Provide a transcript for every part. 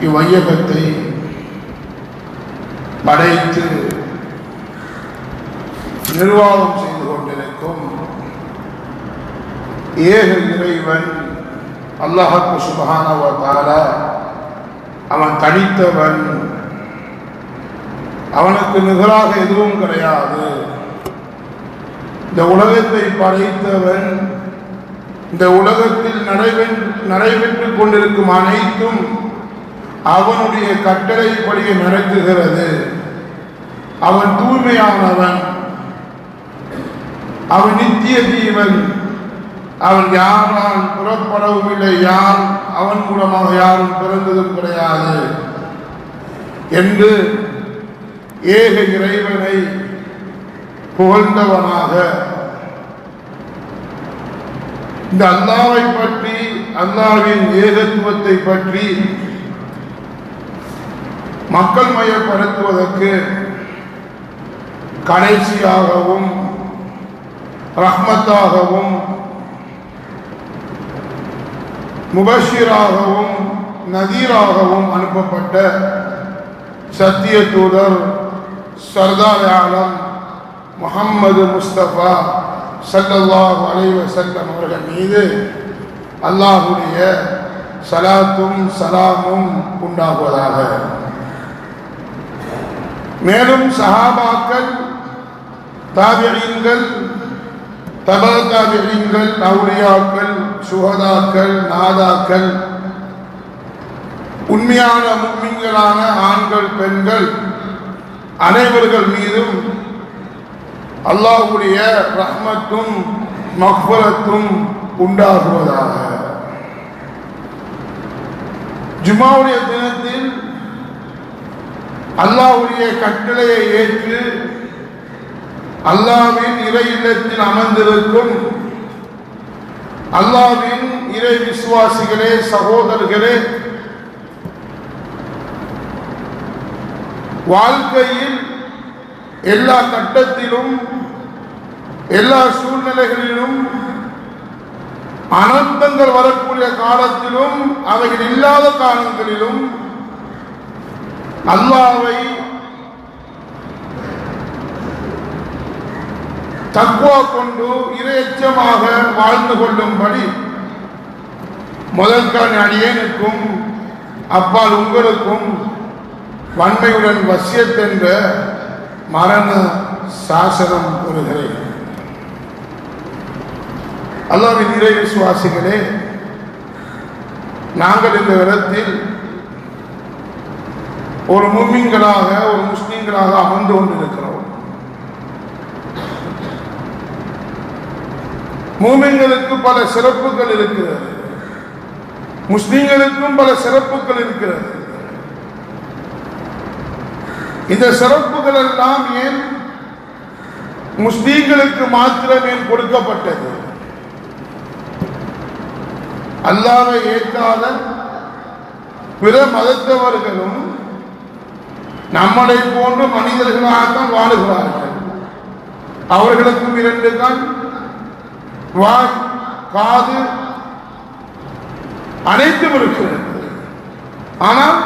இவ்வையகத்தை படைத்து நிர்வாகம் செய்து கொண்டிருக்கும் ஏக இறைவன் அல்லாஹ் சுப்ஹானஹு வ தஆலா அவன் தனித்தவன், அவனுக்கு நிகராக எதுவும் கிடையாது. இந்த உலகத்தை படைத்தவன், இந்த உலகத்தில் நடைபெற்றுக் கொண்டிருக்கும் அனைத்தும் அவனுடைய கட்டளைப்படியே நடக்குகிறது. அவன் தூய்மையானவன், அவன் நித்திய ஜீவன், அவன் யாரால் புறப்படவும் இல்லை, யார் அவன் மூலமாக யாரும் பிறந்ததும் கிடையாது என்று ஏக இறைவனை புகழ்ந்தவனாக இந்த அல்லாஹ்வை பற்றி, அல்லாஹ்வின் ஏகத்துவத்தை பற்றி மக்கள் மயப்படுத்துவதற்கு கடைசியாகவும் ரஹ்மத்தாகவும் முபஷிராகவும் நதீராகவும் அனுப்பப்பட்ட சத்திய தூதர் சர்தார் ஆலம் முஹம்மது முஸ்தபா ஸல்லல்லாஹு அலைஹி வஸல்லம் அவர்கள் மீது அல்லாஹ்வுடைய ஸலாத்தும் ஸலாமும் உண்டாகுவதாக. மேலும் சஹாபாக்கள், தாபிஈன்கள், தபா தாபிஈன்கள், அவுலியாக்கள், சுஹதாக்கள், நாதாக்கள், உண்மையான முஃமின்களான ஆண்கள் பெண்கள் அனைவர்கள் மீதும் அல்லாஹ்வுடைய ரஹ்மத்தும் மக்ஃபிரத்தும் உண்டாகுவதாக. ஜும்ஆவுடைய தினத்தில் அல்லாஹ்வுடைய கட்டளையை ஏற்று அல்லாஹ்வின் இறை இல்லத்தில் அமர்ந்திருக்கும் அல்லாஹ்வின் இறை விசுவாசிகளே, சகோதரர்களே, வாழ்க்கையில் எல்லா கட்டத்திலும் எல்லா சூழ்நிலைகளிலும் அனர்த்தங்கள் வரக்கூடிய காலத்திலும் அவைகள் இல்லாத காலங்களிலும் அல்லாஹ்வை தக்வா கொண்டு இறையச்சமாக வாழ்ந்து கொள்ளும்படி முதற்கான அடியேனுக்கும் அப்பால் உங்களுக்கும் வன்மையுடன் வசியத் என்ற மரண சாசனம் கூறுகிறேன். அல்லாஹ்வின் இறை விசுவாசிகளே, நாங்கள் இந்த இடத்தில் ஒரு முஃமின்களாக, ஒரு முஸ்லிம்களாக அமர்ந்து கொண்டிருக்கிறோம். மூமின்களுக்கு பல சிறப்புகள் இருக்கிறது, முஸ்லிம்களுக்கும் பல சிறப்புகள் இருக்கிறது. இந்த சிறப்புகள் எல்லாம் ஏன் முஸ்லிம்களுக்கு மாத்திரமே கொடுக்கப்பட்டது? அல்லாஹ்வை ஏற்காத பிற மதத்தவர்களும் நம்மளை போன்ற மனிதர்களாகத்தான் வாழுகிறார்கள். அவர்களுக்கும் 2 கண், வாய், காது அனைத்தும் இருக்கிறது. ஆனால்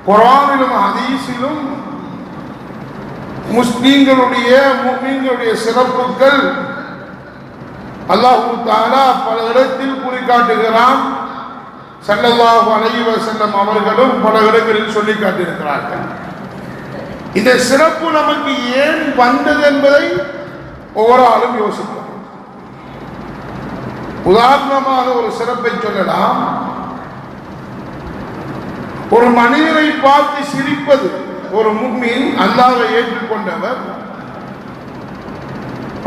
குர்ஆனிலும் ஹதீஸிலும் முஸ்லிம்களுடைய முஃமின்களுடைய சிறப்புகள் அல்லாஹ் தஆலா பல இடத்தில் குறிக்காட்டுகிறான். ஸல்லல்லாஹு அலைஹி வஸல்லம் அவர்களும் பல இடங்களில் சொல்லி காட்டியிருக்கிறார்கள். இந்த சிறப்பு நமக்கு ஏன் வந்தது என்பதை ஒவ்வொரு ஆளும் யோசிப்போம். உதாரணமாக ஒரு சிறப்பை சொல்லலாம். ஒரு மனிதரை பார்த்து சிரிப்பது. ஒரு முஃமின், அல்லாஹ்வை ஏற்றுக்கொண்டவர்,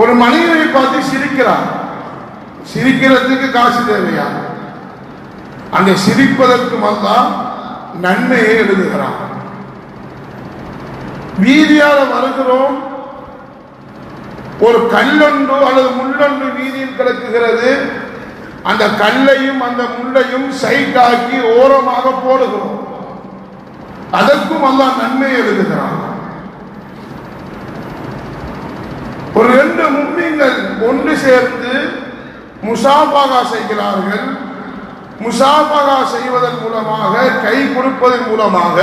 ஒரு மனிதரை பார்த்து சிரிக்கிறார். சிரிக்கிறதுக்கு காசு தேவையா? அந்த சிரிப்பதற்கு அல்லாஹ் நன்மையை எழுதுகிறான். வீதியால் வருகிறோம், ஒரு கல்லொன்று அல்லது முள்ளொன்று வீதியில் கிடக்குகிறது. அந்த கல்லையும் அந்த முள்ளையும் சைட்டாக்கி ஓரமாக போடுகிறோம். அதற்கும் அல்லாஹ் நன்மை எழுதுகிறான். ஒரு 2 முஃமின்கள் ஒன்று சேர்ந்து முசாஃபஹா செய்கிறார்கள். முசாபகா செய்வதன் மூலமாக, கை கொடுப்பதன் மூலமாக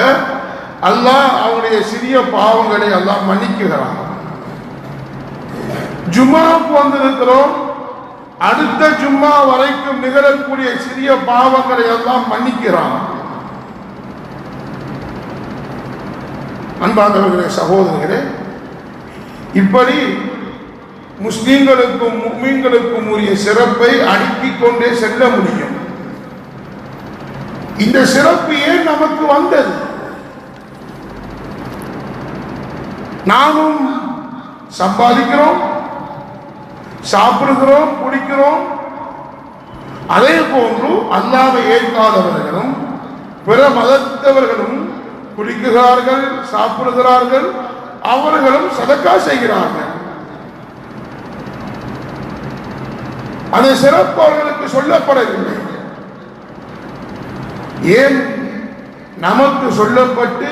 அல்லாஹ் அவருடைய சிறிய பாவங்களை அல்லாஹ் மன்னிக்குகிறான். ஜும்மாவுக்கு வந்திருக்கிறோம், அடுத்த ஜும்மா வரைக்கும் நிகழக்கூடிய சிறிய பாவங்களை எல்லாம் மன்னிக்கிறான். அன்பார்ந்தவர்களே, சகோதரர்களே, இப்படி முஸ்லிம்களுக்கும் முஃமின்களுக்கும் உரிய சிறப்பை அடுக்கிக் கொண்டே செல்ல முடியும். இந்த சிறப்பு ஏன் நமக்கு வந்தது? நாமும் சம்பாதிக்கிறோம், சாப்பிடுகிறோம், குடிக்கிறோம். அதே போன்று அல்லாஹ்வை ஏற்காதவர்களும் பிற மதத்தவர்களும் குடிக்கிறார்கள், சாப்பிடுகிறார்கள், அவர்களும் சதக்கா செய்கிறார்கள். அந்த சிறப்பு அவர்களுக்கு சொல்லப்படவில்லை. ஏன் நமக்கு சொல்லப்பட்டு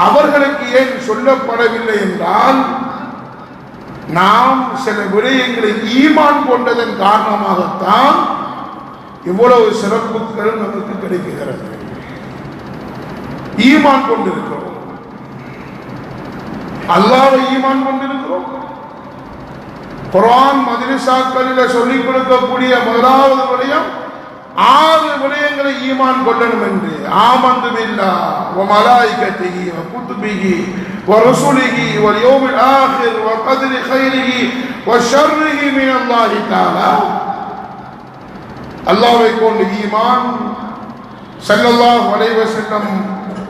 அவர்களுக்கு ஏன் சொல்லப்படவில்லை என்றால், நாம் சில விடயங்களை ஈமான் கொண்டதன் காரணமாகத்தான் இவ்வளவு சிறப்புகள் நமக்கு கிடைக்கிறது. ஈமான் கொண்டிருக்கிறோம், அல்லாஹ்வை ஈமான் கொண்டிருக்கிறோம். குர்ஆன் மதரசாக்களில் சொல்லிக் கொடுக்கக்கூடிய முதலாவது விடயம் 6 விடயங்களை ஈமான் கொள்ளணும் என்று. ஆமந்து பில்லாஹ் வ மலாயிகத்திஹி வ குதுபிஹி வ ருசுலிஹி வல் யௌமில் ஆகிர் வ கத்ரி கைரிஹி வ ஷர்ரிஹி மினல்லாஹி தஆலா. அல்லாஹ்வை கொண்டு ஈமான், ஸல்லல்லாஹு அலைஹி வஸல்லம்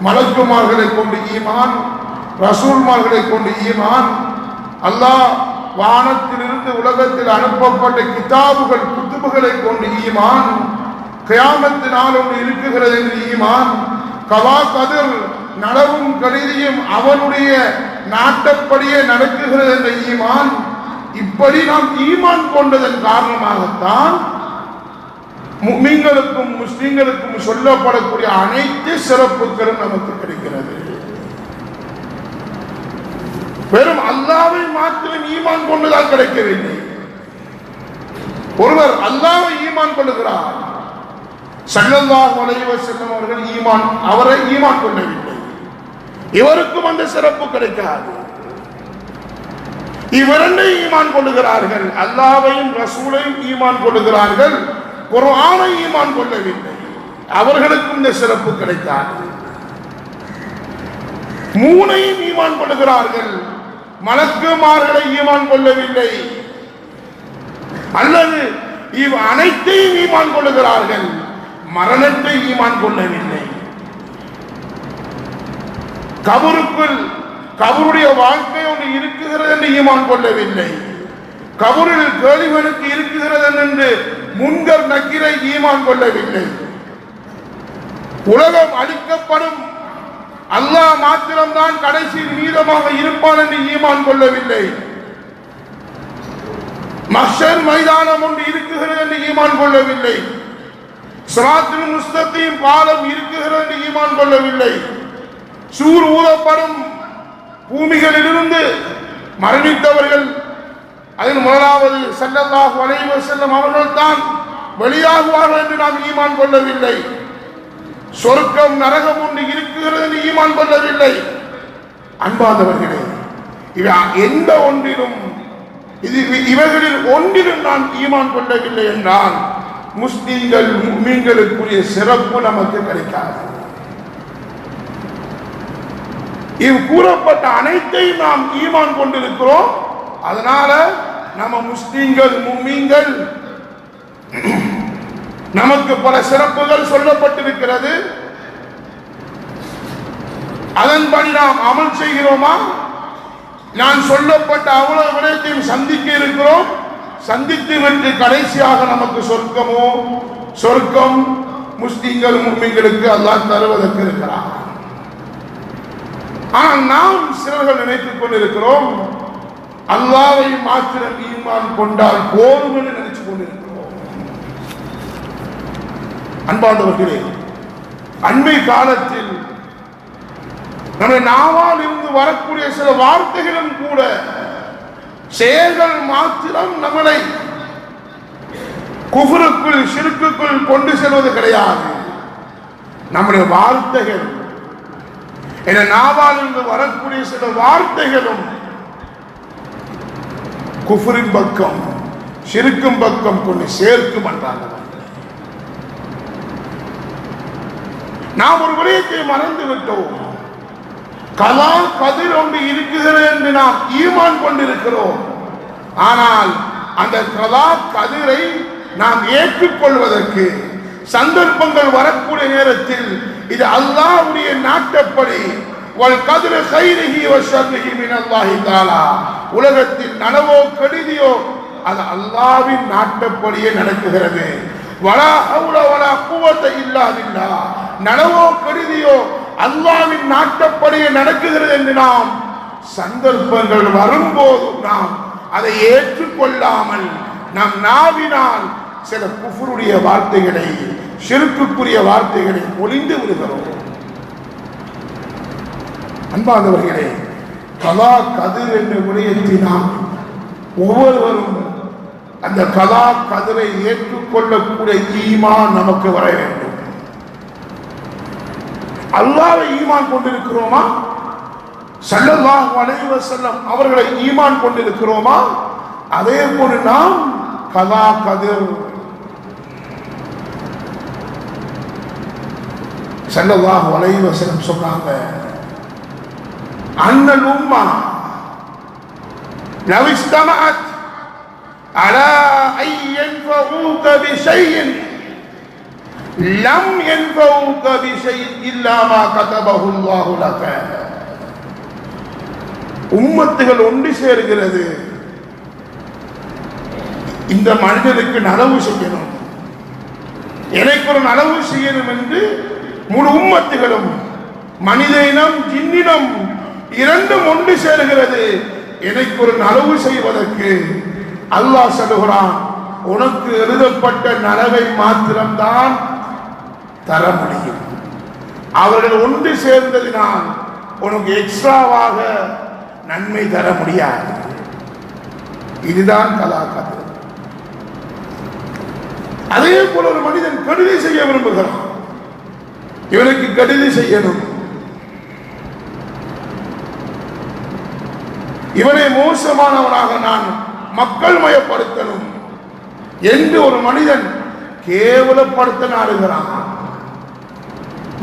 மலக்குமார்களை கொண்டு ஈமான், ரசூல்மார்களை கொண்டு ஈமான், அல்லாஹ் வானத்திலிருந்து உலகத்தில் அனுப்பப்பட்ட கிதாபுகள், குத்துபுகளை கொண்டு ஈமான், கியாமத்து நாள் ஒன்று இருக்குகிறது என்று ஈமான், கவா கதிர் நடவும் கருதியும் அவனுடைய நாட்டப்படியே நடக்குகிறது என்ற ஈமான். இப்படி நாம் ஈமான் கொண்டதன் காரணமாகத்தான் முஃமின்களுக்கும் முஸ்லிம்களுக்கும் சொல்லப்படக்கூடிய அனைத்து சிறப்புகளும் நமக்கு கிடைக்கிறது. வெறும் அல்லாஹ்வை மாத்திரம் ஈமான் கொண்டதால் கிடைக்கவில்லை. ஒருவர் அல்லாஹ்வை ஈமான் கொள்ளுகிறார், ஸல்லல்லாஹு அலைஹி வஸல்லம் அவர்கள் அவரை ஈமான் கொள்ளவில்லை, இவருக்கும் அந்த சிறப்பு கிடைக்காது. இவரண்டை ஈமான் கொள்ளுகிறார்கள், அல்லாஹ்வையும் ரசூலையும் ஈமான் கொள்ளுகிறார்கள், குர்ஆனை ஈமான் கொள்ளவில்லை, அவர்களுக்கும் இந்த சிறப்பு கிடைக்காது. 3ஐயும் ஈமான் கொள்ளுகிறார்கள், மலக்குமார்களை ஈமான் கொள்ளவில்லை, அல்லது அனைத்தையும் ஈமான் கொள்ளுகிறார்கள், மரணத்தை ஈமான் கொள்ளவில்லை. கபருக்குள் கபருடைய வாழ்க்கை ஒன்று இருக்குகிறது என்று ஈமான் கொள்ளவில்லை, கபரில் கேள்விகளுக்கு இருக்குகிறது என்று முன்கர் நக்கீரை ஈமான் கொள்ளவில்லை, உலகம் அழிக்கப்படும், அல்லாஹ் மாத்திரம்தான் கடைசி மீதமாக இருப்பான் என்று ஈமான் கொள்ளவில்லை, மஹ்ஷர் மைதானம் ஒன்று இருக்குகிறது என்று ஈமான் கொள்ளவில்லை, சிராத்துல் முஸ்தகீம் பாலம் இருக்குகிறது என்று ஈமான் கொள்ளவில்லை, சூர் ஊதப்படும் பூமிகளிலிருந்து மரணித்தவர்கள் அதில் முதலாவது ஸல்லல்லாஹு அலைஹி வஸல்லம் அவர்கள் தான் வெளியாகுவார்கள் என்று நாம் ஈமான் கொள்ளவில்லை, சொர்க்கம் நரகம் ஒன்று இருக்குகிறது என்று ஈமான் கொள்ளவில்லை. அன்பார்ந்தவர்களே, எந்த ஒன்றிலும் இவர்களில் ஒன்றிலும் நான் ஈமான் கொள்ளவில்லை என்றால் முஸ்லிம்கள் முஃமின்களுக்குரிய சிறப்பு நமக்கு கிடைக்காது. இது கூறப்பட்ட அனைத்தையும் நாம் ஈமான் கொண்டிருக்கிறோம். அதனால நம்ம முஸ்லிம்கள் முஃமின்கள் நமக்கு பல சிறப்புகள் சொல்லப்பட்டிருக்கிறது. அதன்படி நாம் அமல் செய்கிறோமா? நான் சொல்லப்பட்ட அவ்வளவு விடயத்தையும் சந்திக்க இருக்கிறோம். சந்தித்து வென்று கடைசியாக நமக்கு சொர்க்கம் முஸ்லிம்கள் முஃமின்களுக்கு அல்லாஹ் தருவதற்கு இருக்கிறார். ஆனால் நாம் சிலர்கள் நினைத்துக் கொண்டிருக்கிறோம், அல்லாஹ்வை மாத்திரம் ஈமான் கொண்டால் போதும் என்று நினைத்துக் கொண்டிருக்கிறோம். அன்பார்ந்தவர்களே, அண்மை காலத்தில் நம்முடைய நாவால் இருந்து வரக்கூடிய சில வார்த்தைகளும் கூட செயல்கள் மாத்திரம் நம்மளை குஃப்ருக்குள் ஷிர்க்குக்குள் கொண்டு செல்வது கிடையாது. நம்முடைய வார்த்தைகள் என நாவாலிருந்து வரக்கூடிய சில வார்த்தைகளும் குஃப்ரின் பக்கம் ஷிர்க்கும் பக்கம் கொண்டு சேர்க்கும் என்றாங்க. நாம் ஒரு விடயத்தை மறந்து விட்டோம். கலா கதிர் ஒன்று இருக்கிறது என்று நாம் ஈமான் கொண்டிருக்கிறோம். ஆனால் அந்த கலா கதிரை நாம் ஏற்றுக்கொள்வதற்கு சந்தர்ப்பங்கள் வரக்கூடிய நேரத்தில் இது அல்லாஹ்வுடைய நாட்டப்படி வல் கதிர கைரிஹி வ ஷர்ரிஹி மினல்லாஹி தஆலா, உலகத்தில் நனவோ கெடுதியோ அது அல்லாஹ்வின் நாட்டப்படியே நடக்குகிறது. வலா ஹவுல வலா குவத இல்லா பில்லாஹ், நனவோ கெடுதியோ அல்லாஹ்வின் நாட்டப்படியே நடக்குகிறது என்று நாம் சந்தர்ப்பங்கள் வரும்போது நாம் அதை ஏற்றுக்கொள்ளாமல் நம் நாவினால் சில குஃப்ருடைய வார்த்தைகளை ஷிர்க்குக்குரிய வார்த்தைகளை ஒளிந்து விடுகிறோம். அன்பானவர்களே, கலா கதிர் என்ற விடயத்தை நாம் ஒவ்வொருவரும் அந்த கலா கதிரை ஏற்றுக்கொள்ளக்கூடிய ஈமான் நமக்கு வர வேண்டும். அல்லாஹ்வை ஈமான் கொண்டிருக்கிறோமா? ஸல்லல்லாஹு அலைஹி வஸல்லம் அவர்களை ஈமான் கொண்டிருக்கிறோமா? அதே போல நாம் கலா கதிர் ஸல்லல்லாஹு அலைஹி வஸல்லம் சொன்னாங்க, அன்னல் உம்மா லவ் இஸ்தமஅத் அலா ஐ யன்ஃபஊக பிஷைஇன் லம் யன்ஃபஊக பிஷைஇன் இல்லா மா கதபஹு அல்லாஹு லக. உம்மத்துகள் ஒன்று சேர்கிறது, இந்த மனிதனுக்கு நலவு செய்யணும், எனக்கு ஒரு நலவு செய்யணும் என்று முழு உம்மத்துகளும் மனித இனம் ஜின்னினம் இரண்டும் ஒன்று சேர்கிறது. எனக்கு ஒரு நலவு செய்வதற்கு அல்லாஹ் சொல்லுகிறான், உனக்கு எழுதப்பட்ட நலவை மாத்திரம்தான் தர முடியும். அவர்கள் ஒன்று சேர்ந்ததினால் உனக்கு எக்ஸ்ட்ராவாக நன்மை தர முடியாது. இதுதான் கலாக்கதை. அதே போல ஒரு மனிதன் கெடுதி செய்ய விரும்புகிறான், இவனுக்கு கெடுதி செய்யணும், இவனை மோசமானவனாக நான் மக்கள் மயப்படுத்தணும் என்று ஒரு மனிதன் கேவலப்படுத்த நாடுகிறான்.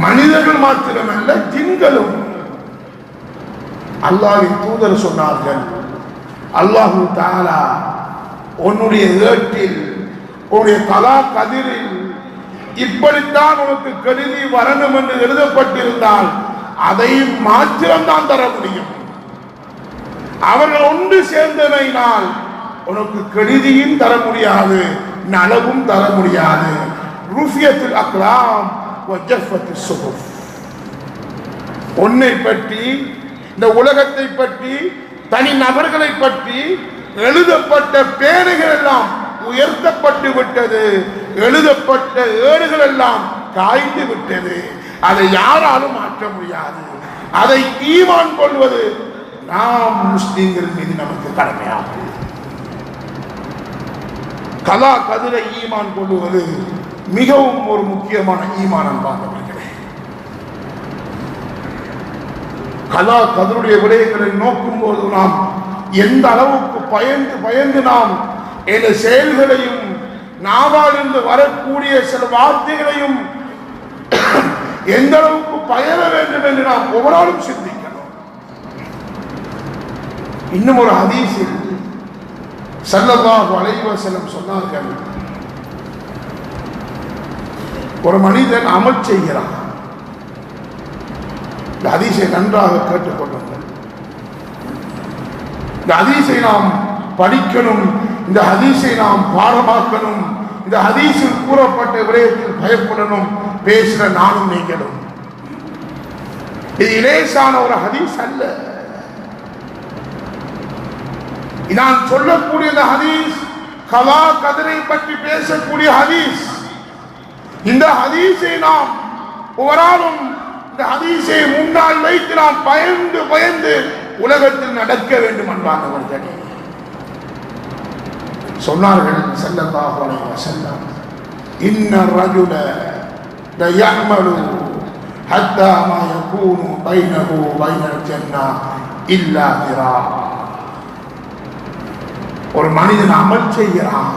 மனிதர்கள் மாத்திரமல்ல, ஜின்களும். அல்லாஹ்வின் தூதர் சொன்னார்கள், அல்லாஹு தஆலா உன்னுடைய ஏட்டில் உன்னுடைய கலா கதிரில் இப்படித்தான் உனக்கு கெடுதி வரணும் என்று எழுதப்பட்டிருந்தால் அதை மாத்திரம்தான் தர முடியும். அவர்கள் ஒன்று சேர்ந்தமையினால் உனக்கு கெடுதியும் தர முடியாது, நலவும் தர முடியாது. ருஃபியத்துல் அக்லாம் வ ஜஃபத்துஸ் சுஹுஃப். உன்னை பற்றி, இந்த உலகத்தை பற்றி, தனி நபர்களை பற்றி எழுதப்பட்ட பேறுகள் எல்லாம் உயர்த்தப்பட்டு விட்டது, எழுதப்பட்ட ஏடுகள் எல்லாம் காய்ந்து விட்டது. அதை யாராலும் மாற்ற முடியாது. அதை ஈமான் கொள்வது நாம் முஸ்லிம்கள் மீது நமக்கு கடமையாகும். கலா கதிரை ஈமான் கொள்வது மிகவும் ஒரு முக்கியமான ஈமான். அன்பானவர்களே, கலா கதிருடைய விடயங்களை நோக்கும் போது நாம் எந்த அளவுக்கு பயந்து நாம் இந்த செயல்களையும் நாவாலிருந்து வரக்கூடிய சில வார்த்தைகளையும் எந்த அளவுக்கு பயண வேண்டும் என்று நாம் ஒவ்வொரு சிந்திக்கணும். இன்னும் ஒரு ஹதீஸில் ஸல்லல்லாஹு அலைஹி வஸல்லம் சொன்னார்கள், ஒரு மனிதன் அமல் செய்கிறான். இந்த ஹதீஸை நன்றாக கேட்டுக்கொள்ளுங்கள். இந்த ஹதீஸை நாம் படிக்கணும், இந்த ஹதீஸை நாம் பாடமாக்கணும், இந்த ஹதீஸில் கூறப்பட்ட விடயத்தில் பயப்படணும். பேசுற நானும் நீங்களும். இது இலேசான ஒரு ஹதீஸ் அல்ல. நான் சொல்லக்கூடிய இந்த ஹதீஸ் கலா கதிரை பற்றி பேசக்கூடிய ஹதீஸ். இந்த ஹதீஸை நாம் ஒவ்வொருவரும் இந்த ஹதீஸை முன்னால் வைத்து நாம் பயந்து உலகத்தில் நடக்க வேண்டும். அன்பானவர்களே, சொன்னார்கள் ஸல்லல்லாஹு அலைஹி வஸல்லம், இன்ன ரஜுல லயஅமலு ஹத்தா மா யகூனு பைனஹு பைனல் ஜன்னா இல்லா திரா. ஒரு மனிதன் அமல் செய்கிறான்.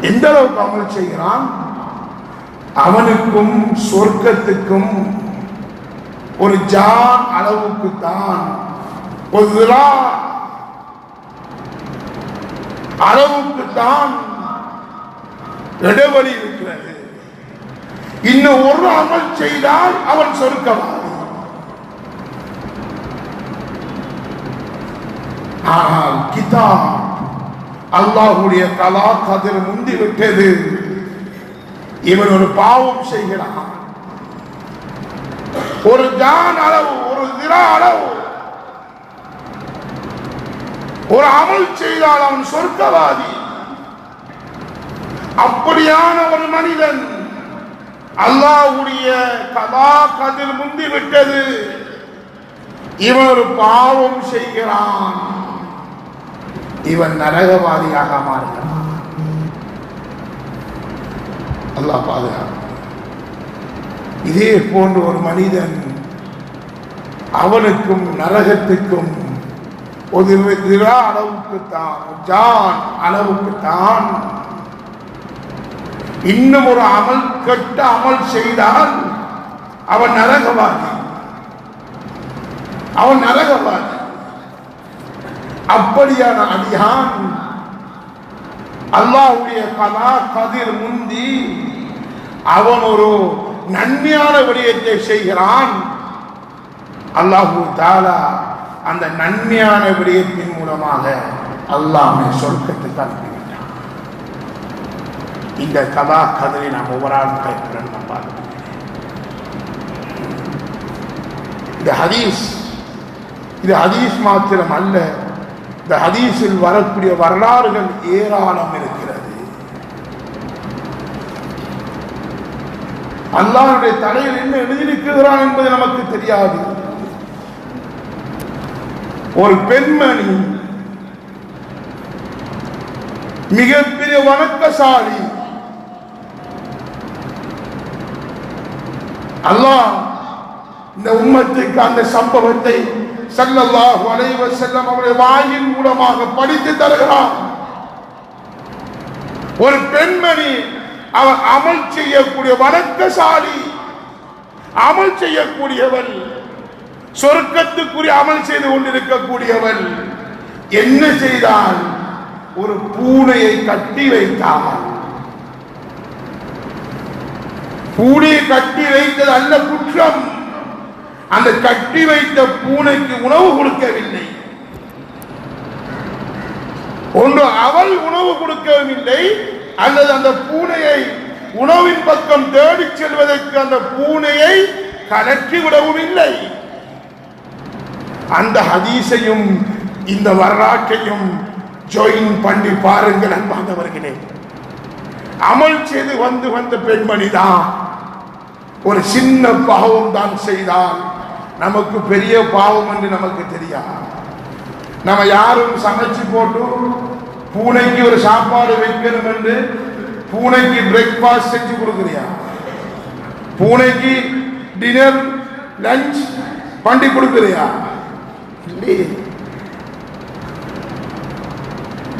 எந்த அளவுக்கு அமல் செய்கிறான்? அவனுக்கும் சொர்க்கத்துக்கும் ஒரு ஜான் அளவுக்கு தான், ஒரு திரா அளவுக்கு தான் இடைவெளி இருக்கிறது. இன்னும் ஒரு அமல் செய்தால் அவன் சொர்க்கவாதி. ஆனால் கிதாப் அல்லாஹ்வுடைய கலா கதிர் முந்தி விட்டது. இவன் ஒரு பாவம் செய்கிறான். ஒரு ஜான் அளவு, ஒரு திரா அளவு ஒரு அமல் செய்தால் அவன் சொர்க்கவாதி. அப்படியான ஒரு மனிதன் அல்லாஹ்வுடைய கலா கதிர் முந்தி விட்டது. இவன் ஒரு பாவம் செய்கிறான், இவன் நரகவாதியாக மாறுகிறான். அல்லாஹ் பாதுகாப்பு. இதே போன்ற ஒரு மனிதன் அவனுக்கும் நரகத்துக்கும் ஒரு திரா அளவுக்கு தான், ஜான் அளவுக்கு தான். இன்னும் ஒரு அமல் கெட்ட அமல் செய்தால் அவன் நரகவாதி, அவன் நரகவாதி. அப்படியான அடியான் அல்லாஹ்வுடைய கலா கதிர் முந்தி அவன் ஒரு நன்மையான விடயத்தை செய்கிறான். அல்லாஹு தஆலா அந்த நன்மையான விடயத்தின் மூலமாக அல்லாஹ் சொர்க்கத்துக்கு அனுப்பிவிட்டான். இந்த கலா கதிரை நாம் ஒவ்வொரு நம்ம பார்க்கிறோம். இது ஹதீஸ் மாத்திரம் அல்ல, இந்த ஹதீஸில் வரக்கூடிய வரலாறுகள் ஏராளம் இருக்கிறது. அல்லாஹ்வுடைய தலையில் என்ன எழுதியிருக்கிறான் என்பது நமக்கு தெரியாது. ஒரு பெண்மணி மிகப்பெரிய வணக்கசாலி. அல்லாஹ் இந்த உம்மத்துக்கு அந்த சம்பவத்தை ஸல்லல்லாஹு அலைஹி வஸல்லம் அவருடைய வாயின் மூலமாக படித்து தருகிறார். ஒரு பெண்மணி அவர் அமல் செய்யக்கூடிய வணக்கசாலி, அமல் செய்யக்கூடியவள், சொர்க்கத்துக்குரிய அமல் செய்து கொண்டிருக்கக்கூடியவள் என்ன செய்தால் ஒரு பூனையை கட்டி வைத்தாள். பூனையை கட்டி வைத்தது அல்ல குற்றம், அந்த கட்டி வைத்த பூனைக்கு உணவு கொடுக்கவில்லை. ஒன்று அவள் உணவு கொடுக்கவில்லை, அல்லது அந்த பூனையை உணவின் பக்கம் தேடிச் செல்வதற்கு அந்த பூனையை கலற்றி விடவும் இல்லை. அந்த ஹதீஸையும் இந்த வரலாற்றையும் ஜாயின் பண்ணி பாருங்கள் அன்பானவர்களே. அமல் செய்து வந்த பெண்மணி தான் ஒரு சின்ன பாவம் தான் செய்தால் நமக்கு பெரிய பாவம் என்று நமக்கு தெரியாது. நம்ம யாரும் சமைச்சு போட்டு பூனைக்கு ஒரு சாப்பாடு வைக்கணும் என்று பூனைக்கு பிரேக்பாஸ்ட் செஞ்சு கொடுக்குறியா? பூனைக்கு டின்னர் லஞ்ச் பண்ணி கொடுக்குறியா? இல்லையே.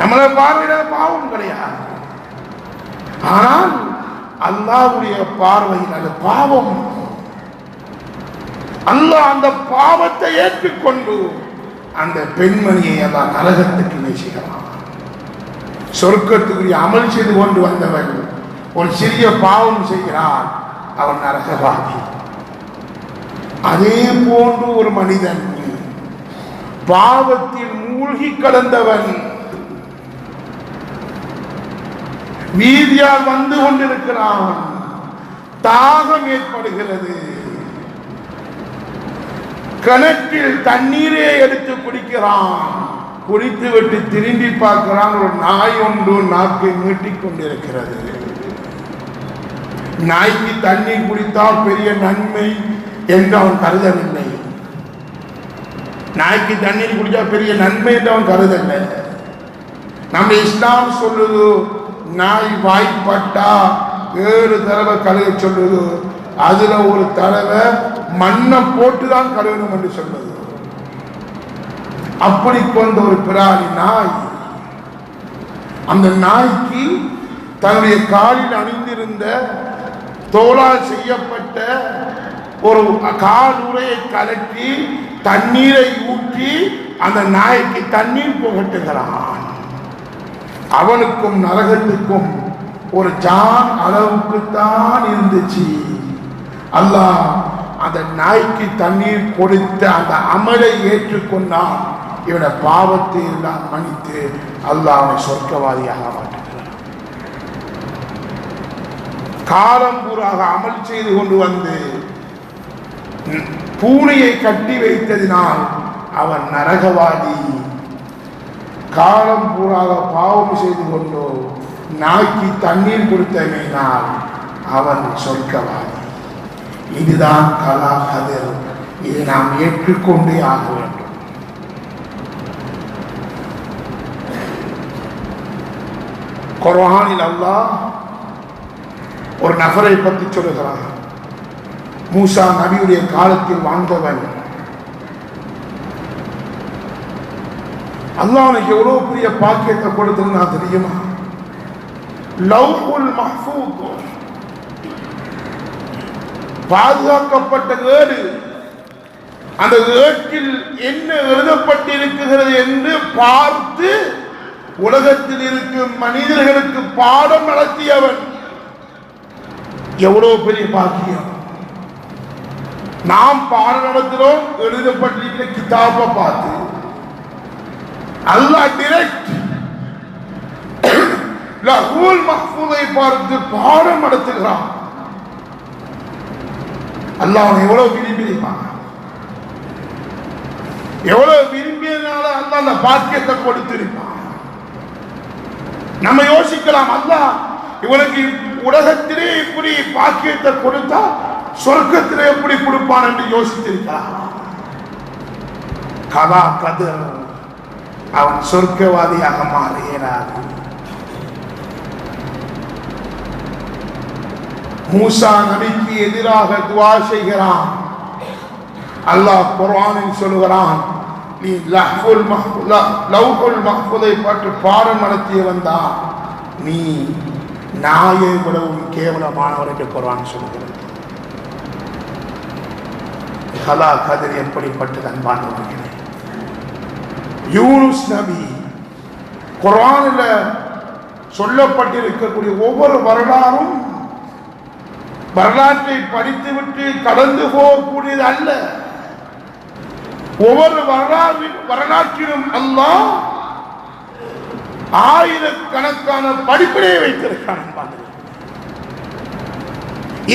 நம்மளை பார்வையில பாவம் கிடையாது, ஆனால் அல்லாஹ்வுடைய பார்வையில் அது பாவம். அல்லாஹ் அந்த பாவத்தை ஏற்றுக்கொண்டு அந்த பெண்மணியை அல்லாஹ் நரகத்துக்கு வீசுகிறான். சொர்க்கத்துக்குரிய அமல் செய்து கொண்டு வந்தவன் ஒரு சிறிய பாவம் செய்கிறான், அவன் நரகவாதி. அதே போன்று ஒரு மனிதன் பாவத்தில் மூழ்கி கடந்தவன் வீதியால் வந்து கொண்டிருக்கிறான், தாகம் ஏற்படுகிறது, கிணற்றில் தண்ணீரே எடுத்து குடிக்கிறான், குடித்து விட்டு திரும்பி பார்க்கிறான், ஒரு நாய் ஒன்று நாக்கை நீட்டிக் கொண்டிருக்கிறது. நாய்க்கு தண்ணீர் குடித்தால் பெரிய நன்மை என்று அவன் கருதவில்லை. நாய்க்கு தண்ணீர் குடித்தால் பெரிய நன்மை என்று அவன் கருதவில்லை. நம்ம இஸ்லாம் சொல்லுது நாய் வாய்ப்பட்டா 7 தடவை கழுவ சொல்லுது, அதுல ஒரு தடவை மண்ணை போட்டுதான் கழுவணும் என்று சொல்லுது. அப்படி கொண்ட ஒரு பிராணி நாய். அந்த நாய்க்கு தன்னுடைய காலில் அணிந்திருந்த தோளால் செய்யப்பட்ட ஒரு கால் உரையை கலட்டி தண்ணீரை ஊற்றி அந்த நாய்க்கு தண்ணீர் புகட்டுகிறான். அவனுக்கும் நரகத்துக்கும் ஒரு ஜான் அளவுக்கு தான் இருந்துச்சு. அல்லாஹ் அந்த நாய்க்கு தண்ணீர் கொடுத்த அந்த அமலை ஏற்றுக்கொண்டான். இவனை பாவத்தை எல்லாம் மன்னித்து அல்லாஹ் அவனை சொர்க்கவாதியாக மாற்றுகிறான். காலம் பூராக அமல் செய்து கொண்டு வந்து பூனையை கட்டி வைத்ததினால் அவன் நரகவாதி. காலம் பூராக பாவம் செய்து கொண்டோ நாய்க்கு தண்ணீர் கொடுத்தமையினால் அவன் சொர்க்கவாதி. இதுதான் கலா கதிர். இதை நாம் ஏற்றுக்கொண்டே ஆக வேண்டும். குர்ஆனில் அல்லாஹ் ஒரு நபரை பற்றி சொல்லுகிறான். மூசா நபியுடைய காலத்தில் வாழ்ந்தவன். அல்லாஹ் அவனுக்கு எவ்வளவு பெரிய பாக்கியத்தை கொடுத்திருந்தா தெரியுமா? லவ்ஹுல் மஹ்ஃபூஸ், பாதுகாக்கப்பட்ட ஏடு. அந்த ஏட்டில் என்ன எழுதப்பட்டிருக்கிறது என்று பார்த்து உலகத்தில் இருக்கும் மனிதர்களுக்கு பாடம் நடத்தியவன். எவ்வளவு பெரிய பாக்கியம்! நாம் பாடம் நடத்துகிறோம் எழுதப்பட்டிருக்கிற கிதாபை பார்த்து. அல்லாஹ் டைரக்ட் லவ்ஹுல் மஹ்ஃபூஸை பார்த்து பாடம் நடத்துகிறான். அல்லாஹ் அவனை எவ்வளவு விரும்பியிருப்பான். எவ்வளவு விரும்பியனால அல்லாஹ் அந்த பாக்கியத்தை கொடுத்திருப்பான். நம்ம யோசிக்கலாம், அல்லாஹ் இவனுக்கு உலகத்திலே இப்படி பாக்கியத்தை கொடுத்தா சொர்க்கத்திலே எப்படி கொடுப்பான் என்று யோசித்திருக்கிறான். கலா கதிர், அவன் சொர்க்கவாதியாக மாறுகிறான். மூசா நபிக்கு எதிராக துஆ செய்கிறான். அல்லாஹ் குர்ஆனில் சொல்லுகிறான், நீ லவ்ஹுல் மஹ்ஃபூஸை பற்றி பாடம் நடத்தியவன் தான், நீ நாயை விடவும் கேவலமானவர் என்று குர்ஆன் சொல்லுகிறது. கலா கதிர் எப்படிப்பட்டது அன்பானவர்களே! யூனுஸ் நபி குர்ஆனில் சொல்லப்பட்டிருக்கக்கூடிய ஒவ்வொரு வரலாறும் வரலாற்றை படித்துவிட்டு கடந்து போகக்கூடியது அல்ல. ஒவ்வொரு வரலாற்றிலும் அல்லாஹ் ஆயிரக்கணக்கான படிப்பினையை வைத்திருக்கான்.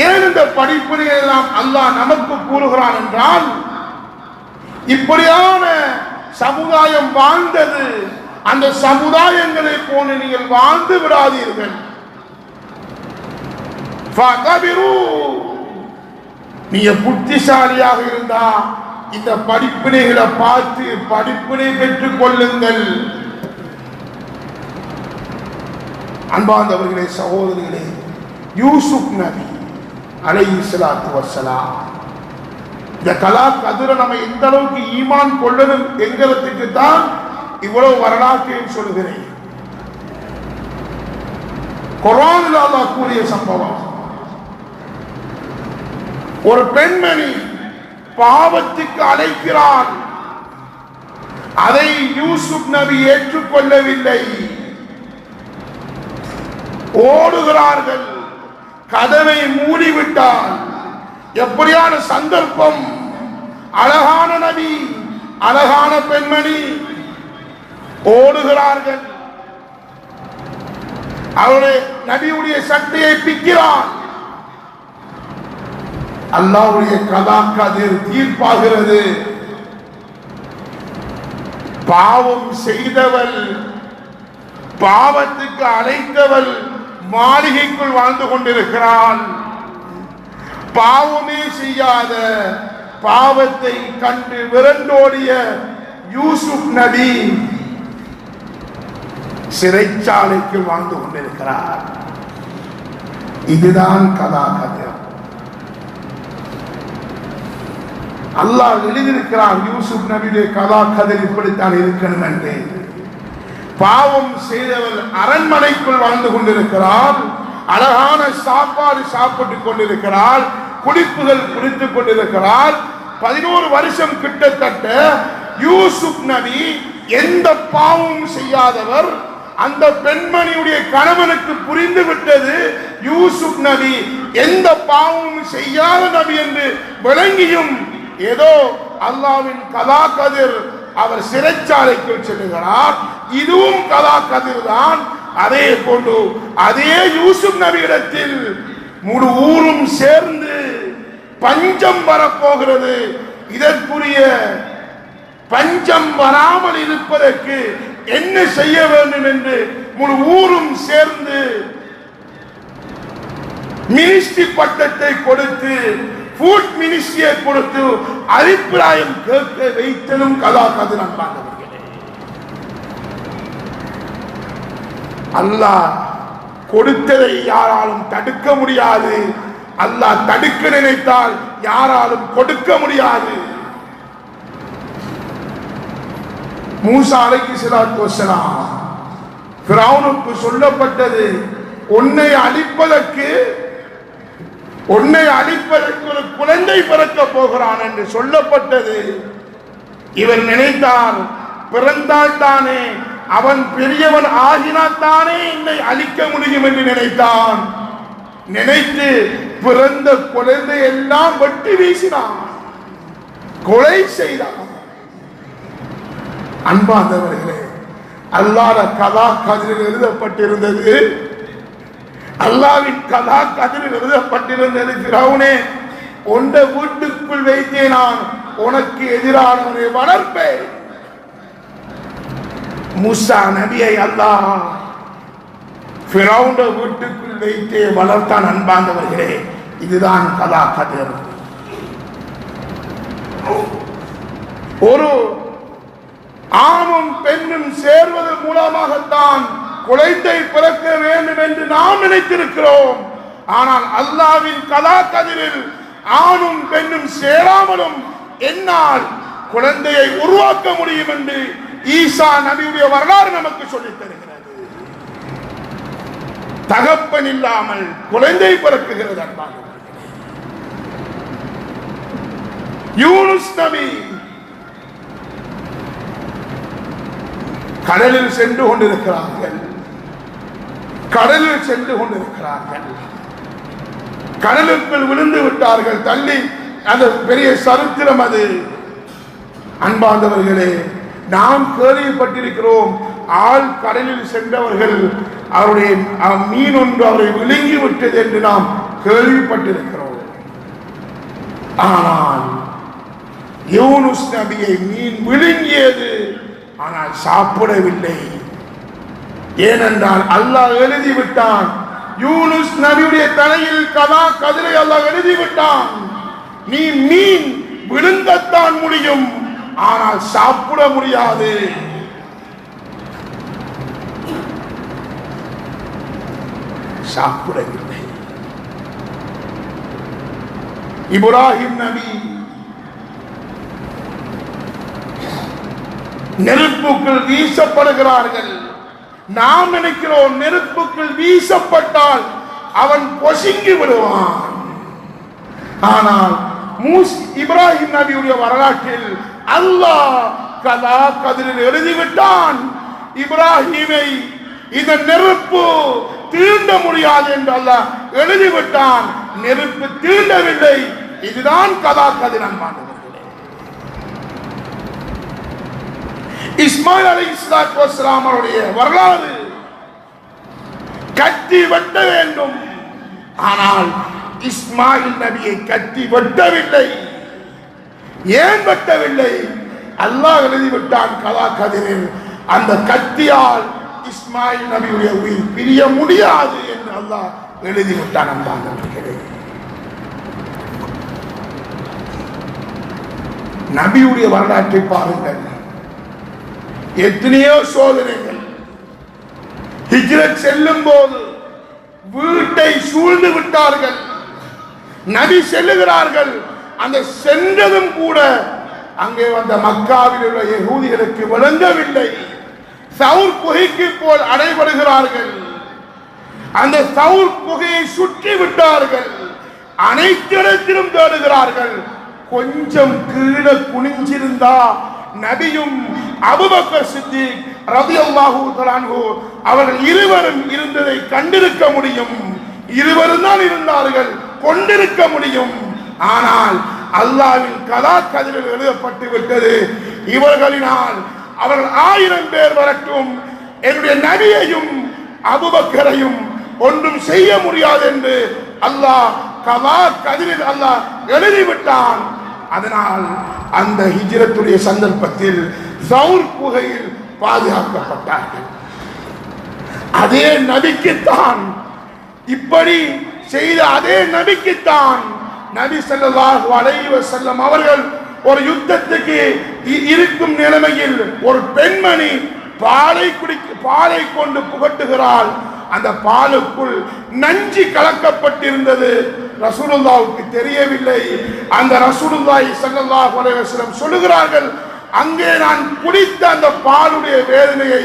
ஏன் இந்த படிப்பினையை எல்லாம் அல்லாஹ் நமக்கு கூறுகிறான் என்றால், இப்படியான சமுதாயம் வாழ்ந்தது, அந்த சமுதாயங்களை போல நீங்கள் வாழ்ந்து விடாதீர்கள். நீங்க புத்திசாலியாக இருந்தா இந்த படிப்பினைகளை பார்த்து படிப்பினை பெற்றுக் கொள்ளுங்கள். அன்பார்ந்தவர்களே, சகோதரிகளே, யூசுப் நபி அலைஹிஸ்ஸலாத்து வஸ்ஸலாம் இந்த கலா கதிரை நம்ம எந்த அளவுக்கு ஈமான் கொள்ளணும் என்கிறதுக்கு தான் இவ்வளவு வரலாற்றையும் சொல்கிறேன். குர்ஆனில் அல்லாஹ் கூறிய சம்பவம், ஒரு பெண்மணி பாவத்துக்கு அழைக்கிறான். அதை யூசுப் நபி ஏற்றுக்கொள்ளவில்லை. ஓடுகிறார்கள். கதவை மூடிவிட்டால் எப்படியான சந்தர்ப்பம்! அழகான நபி, அழகான பெண்மணி ஓடுகிறார்கள். அவருடைய நபியுடைய சக்தியை பிக்கிறான். அல்லாஹ்வுடைய கலா கதிர் தீர்ப்பாகிறது. பாவம் செய்தவள், பாவத்துக்கு அழைத்தவள் மாளிகைக்குள் வாழ்ந்து கொண்டிருக்கிறாள். பாவமே செய்யாத, பாவத்தை கண்டு விரண்டோடிய யூசுப் நபி சிறைச்சாலைக்கு வாழ்ந்து கொண்டிருக்கிறார். இதுதான் கதாகதம். அல்லாஹ் எழுதியிருக்கிறார் யூசுப் நபியுடைய கதாகதம் இப்படித்தான் இருக்கணும் என்று. பாவம் செய்தவர் அரண்மனைக்குள் வாழ்ந்து கொண்டிருக்கிறார், அழகான சாப்பாடு சாப்பிட்டுக் கொண்டிருக்கிறார், குடிப்புகள் குடித்துக் கொண்டிருக்கிறார். 11 வருஷம் கிட்டத்தட்ட யூசுப் நபி எந்த பாவமும் செய்யாதவர். அந்த பெண்மணியுடைய கணவனுக்கு புரிந்து விட்டது யூசுப் நபி எந்த பாவமும் செய்யாத நபி என்று விளங்கியும் ஏதோ அல்லாஹ்வின் கதா கதிர் அவர் சிறைச்சாலைக்கு செல்லுகிறார். இதுவும் கதா கதிர் தான். அதே போன்று அதே யூசுப் நபியிடத்தில் முழு ஊரும் சேர்ந்து பஞ்சம் வரப்போகிறது. இதற்குரிய பஞ்சம் வராமல் இருப்பதற்கு என்ன செய்ய வேண்டும் என்று முழு ஊரும் சேர்ந்து மினிஸ்ட்ரி பட்டத்தை கொடுத்து, ஃபுட் மினிஸ்ட்ரியை கொடுத்து அபிப்பிராயம் கேட்க வைத்தலும் கதாகதர். அல்லாஹ் கொடுத்ததை யாராலும் தடுக்க முடியாது. அல்லாஹ் தடுக்க நினைத்தால் யாராலும் கொடுக்க முடியாது. மூசா அலைஹிஸ்ஸலாத்து வஸ்ஸலாம் ஃபிரௌனுக்கு சொல்லப்பட்டது, உன்னை அழிப்பதற்கு ஒரு குழந்தை பிறக்க போகிறான் என்று சொல்லப்பட்டது. இவர் நினைத்தார், பிறந்தால் தானே அவன் பெரியவன் ஆகினாத்தானே என்னை அழிக்க முடியும் என்று நினைத்தான். நினைத்து பிறந்த குழந்தை எல்லாம் வெட்டி வீசினான், கொலை செய்தான். அன்பார்ந்தவர்களே, அல்லாஹ்வின் கதா கதிரில் எழுதப்பட்டிருந்தது, அல்லாஹ்வின் கதா கதிரில் எழுதப்பட்டிருந்தது, ஃபிரௌனே உன்ட வீட்டுக்குள் வைத்தே நான் உனக்கு எதிரானவனை வளர்ப்பேன். மூசா நபியை அல்லாஹ் ஃபிரௌன் வீட்டுக்குள் வைத்தே வளர்த்தான். அன்பார்ந்தவர்களே, இதுதான் கதா கதிர். ஒரு ஆணும் பெண்ணும் சேர்வதன் மூலமாகத்தான் குழந்தை பிறக்க வேண்டும் என்று நாம் நினைத்திருக்கிறோம். ஆனால் அல்லாஹ்வின் கதா கதிரில் ஆணும் பெண்ணும் சேராமலும் என்னால் குழந்தையை உருவாக்க முடியும் என்று ஈசா நபியுடைய வரலாறு நமக்கு சொல்லித் தருகிறது. தகப்பன் இல்லாமல் குழந்தை பிறக்குகிறது. யூனுஸ் நபி கடலில் சென்று கொண்டிருக்கிறார்கள். கடலுக்குள் விழுந்து விட்டார்கள். தள்ளி அந்த பெரிய சரித்திரம் அது. அன்பார்ந்தவர்களே, நாம் கேள்விப்பட்டிருக்கிறோம், ஆள் கடலில் சென்றவர்கள் அவருடைய மீன் ஒன்று அவரை விழுங்கி விட்டது என்று நாம் கேள்விப்பட்டிருக்கிறோம். ஆனால் யூனுஸ் நபியை மீன் விழுங்கியது, ஆனால் சாப்பிடவில்லை. ஏனென்றால் அல்லாஹ் எழுதிவிட்டான், யூனுஸ் நபியுடைய தலையில் கதா கதிரை அல்லாஹ் எழுதிவிட்டான். நீ மீன் விழுங்கத்தான் முடியும், ஆனால் சாப்பிட முடியாது. சாப்பிடவில்லை. இப்ராஹிம் நபி நெருப்புக்குள் வீசப்படுகிறார்கள். நாம் நினைக்கிறோம் நெருப்புக்குள் வீசப்பட்டால் அவன் பொசுங்கி விடுவான். ஆனால் இப்ராஹிம் நபியுடைய வரலாற்றில் அல்லாஹ் கதா கதிரில் எழுதிவிட்டான், இப்ராஹிமை இந்த நெருப்பு தீண்ட முடியாது என்று அல்லாஹ் எழுதிவிட்டான். நெருப்பு தீண்டவில்லை. இதுதான் கதா கதிர். இஸ்மாயில் அலைஹிஸ்ஸலாத்து வஸ்ஸலாம் அவருடைய வரலாறு, கத்தி வெட்ட வேண்டும். ஆனால் இஸ்மாயில் நபியை கத்தி வெட்டவில்லை. ஏன் வெட்டவில்லை? அல்லாஹ் எழுதிவிட்டான் கதா கதிரில், அந்த கத்தியால் இஸ்மாயில் நபியுடைய உயிர் பிரிய முடியாது என்று அல்லாஹ் எழுதிவிட்டான். நபியுடைய வரலாற்றை பாருங்கள். எத்தனையோ சோதனைகள், ஹிஜ்ரத் செல்லும் போது வீட்டை சூழ்ந்து விட்டார்கள். நபி செல்லுகிறார்கள். அந்த சென்றதும் கூட அங்கே வந்த மக்காவில் உள்ள யகூதிகளுக்கு விளங்கவில்லை. சவுர் குகைக்கு போல் அடைபடுகிறார்கள். அந்த சவுர் குகையை சுற்றி விட்டார்கள். அனைத்து இடத்திலும் தேடுகிறார்கள். கொஞ்சம் கீழே குனிஞ்சிருந்தா நபியும் அபூபக்கர் சித்திக் ரலியல்லாஹு தஆலா அன்ஹு அவர்கள் இருவரும் இருந்ததை கண்டிருக்க முடியும். இருவரும் தான் இருந்தார்கள், கொண்டிருக்க முடியும். ஆனால் அல்லாஹ்வின் கலா கதிரில் எழுதப்பட்டு விட்டது, இவர்களினால் அவர்கள் 1000 பேர் வரட்டும், என்னுடைய நபியையும் அபூபக்கரையும் ஒன்றும் செய்ய முடியாது என்று அல்லாஹ் கலா கதிரில் அல்லாஹ் எழுதிவிட்டான். அதனால் அந்த ஹிஜ்ரத்துடைய சந்தர்ப்பத்தில் சவுர் குகையில் பாதுகாக்கப்பட்டார்கள். அதே நபிக்குத்தான் இப்படி செய்த அதே நபிக்குத்தான் நபி ஸல்லல்லாஹு அலைஹி வஸல்லம் அவர்கள் ஒரு யுத்தத்துக்கு இருக்கும் நிலைமையில் ஒரு பெண்மணி பாலை கொண்டு புகட்டுகிறாள். அந்த பாலுக்குள் நஞ்சு கலக்கப்பட்டிருந்தது. ரசூலுல்லாஹ்வுக்கு தெரியவில்லை. அந்த ரசூலுல்லாஹி ஸல்லல்லாஹு அலைஹி வஸல்லம் சொல்லுகிறார்கள், அங்கே நான் குடித்த அந்த பாலுடைய வேதனையை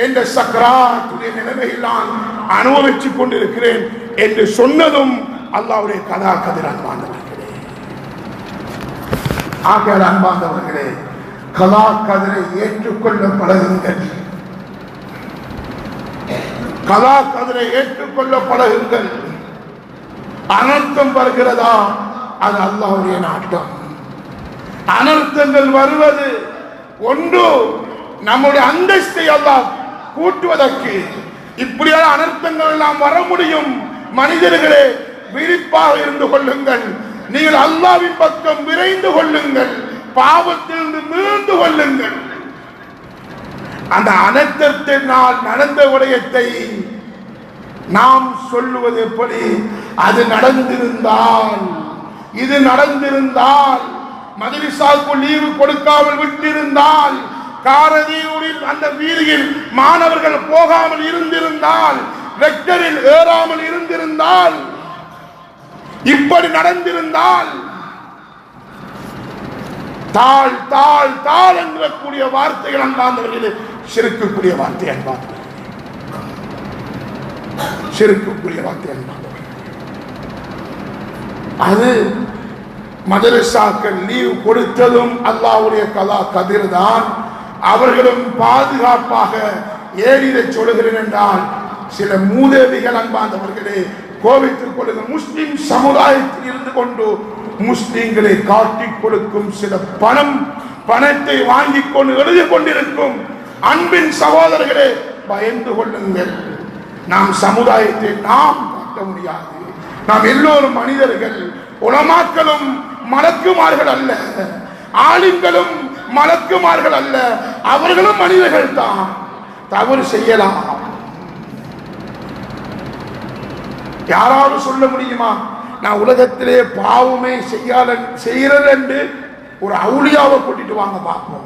என்ற சக்கராத்துடைய நிலைமையில் நான் அனுபவித்துக் கொண்டிருக்கிறேன் என்று சொன்னதும் அல்லாஹ்வுடைய கதா கதிர். அன்பார்ந்தவர்களே, ஆகையால் அன்பார்ந்தவர்களே, கதா கதிரை ஏற்றுக்கொள்ள பழகுங்கள். கதா கதிரை ஏற்றுக்கொள்ள பழகுங்கள். அனர்த்தம் வருகிறதா, அது அல்லாஹ்வுடைய நாட்டம். அனர்த்தங்கள் வருவது ஒன்று நம்முடைய அந்தஸ்தை அல்லாஹ் கூட்டுவதற்கு. இப்படியான அனர்த்தங்கள் எல்லாம் வர முடியும். மனிதர்களே, விழிப்பாக இருந்து கொள்ளுங்கள். நீங்கள் அல்லாஹ்வின் பக்கம் விரைந்து கொள்ளுங்கள். பாவத்திலிருந்து மீண்டு கொள்ளுங்கள். அந்த அனர்த்தத்தினால் நடந்த விடயத்தை நாம் சொல்லுவது எப்படி? அது நடந்திருந்தால், இது நடந்திருந்தால், மதரசாவுக்கு லீவு கொடுக்காமல் விட்டிருந்தால், காரதீயூரில் அந்த வீதியில் மாணவர்கள் போகாமல் இருந்திருந்தால், ரெக்டரில் ஏறாமல் இருந்திருந்தால், இப்படி நடந்திருந்தால், தாள் தாள் தாள் என்கூடிய வார்த்தைகள் அன்பார்ந்தவர்களே, சிறுக்கக்கூடிய வார்த்தை அன்பார்ந்தவர்கள், சிறுக்கக்கூடிய வார்த்தை அன்பார்ந்தவர்கள். அது மதரசாக்கள் லீவ் கொடுத்ததும் அல்லாஹ்வுடைய கலா கதிர் தான். அவர்களும் பாதுகாப்பாக ஏறிட சொல்கிறேன் என்றால், சில மூதேவிகள் அன்பார்ந்தவர்களே கோபித்துக் கொள்ளுங்கள். முஸ்லிம் சமுதாயத்தில் இருந்து கொண்டு முஸ்லிம்களை காட்டிக் கொடுக்கும் சில பணத்தை வாங்கிக் கொண்டு எழுதி கொண்டிருக்கும் அன்பின் சகோதரர்களே, பயந்து கொள்ளுங்கள். நாம் சமுதாயத்தை நாம் காட்ட முடியாது. நாம் எல்லோரும் மனிதர்கள். உலமாக்களும் மலக்குமார்கள் அல்ல, ஆலிம்களும் மலக்குமார்கள் அல்ல. அவர்களும் மனிதர்கள் தான், தவறு செய்யலாம். யாராவது சொல்ல முடியுமா, நான் உலகத்திலே பாவமே செய்யறது என்று ஒரு அவுலியாவை கூட்டிட்டு வாங்க பார்ப்போம்.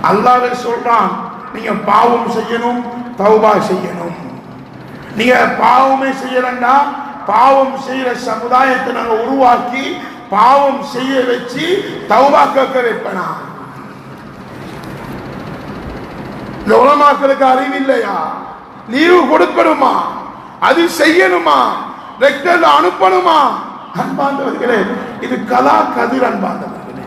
அல்லாஹ் சொல்றான், நீங்க பாவம் செய்யணும், தௌபா செய்யணும். நீங்க பாவமே செய்யலன்னா, பாவம் செய்யற சமுதாயத்தை நாங்க உருவாக்கி பாவம் செய்ய வச்சு தௌபா கேட்க வைப்பனா? இந்த உலமாக்களுக்கு அறிவில்லையா? லீவு கொடுக்கணுமா, அது செய்யணுமா, ரெக்டர்ல அனுப்பணுமா? அன்பார்ந்தவர்களே, இது கலா கதிர். அன்பார்ந்தவர்களே,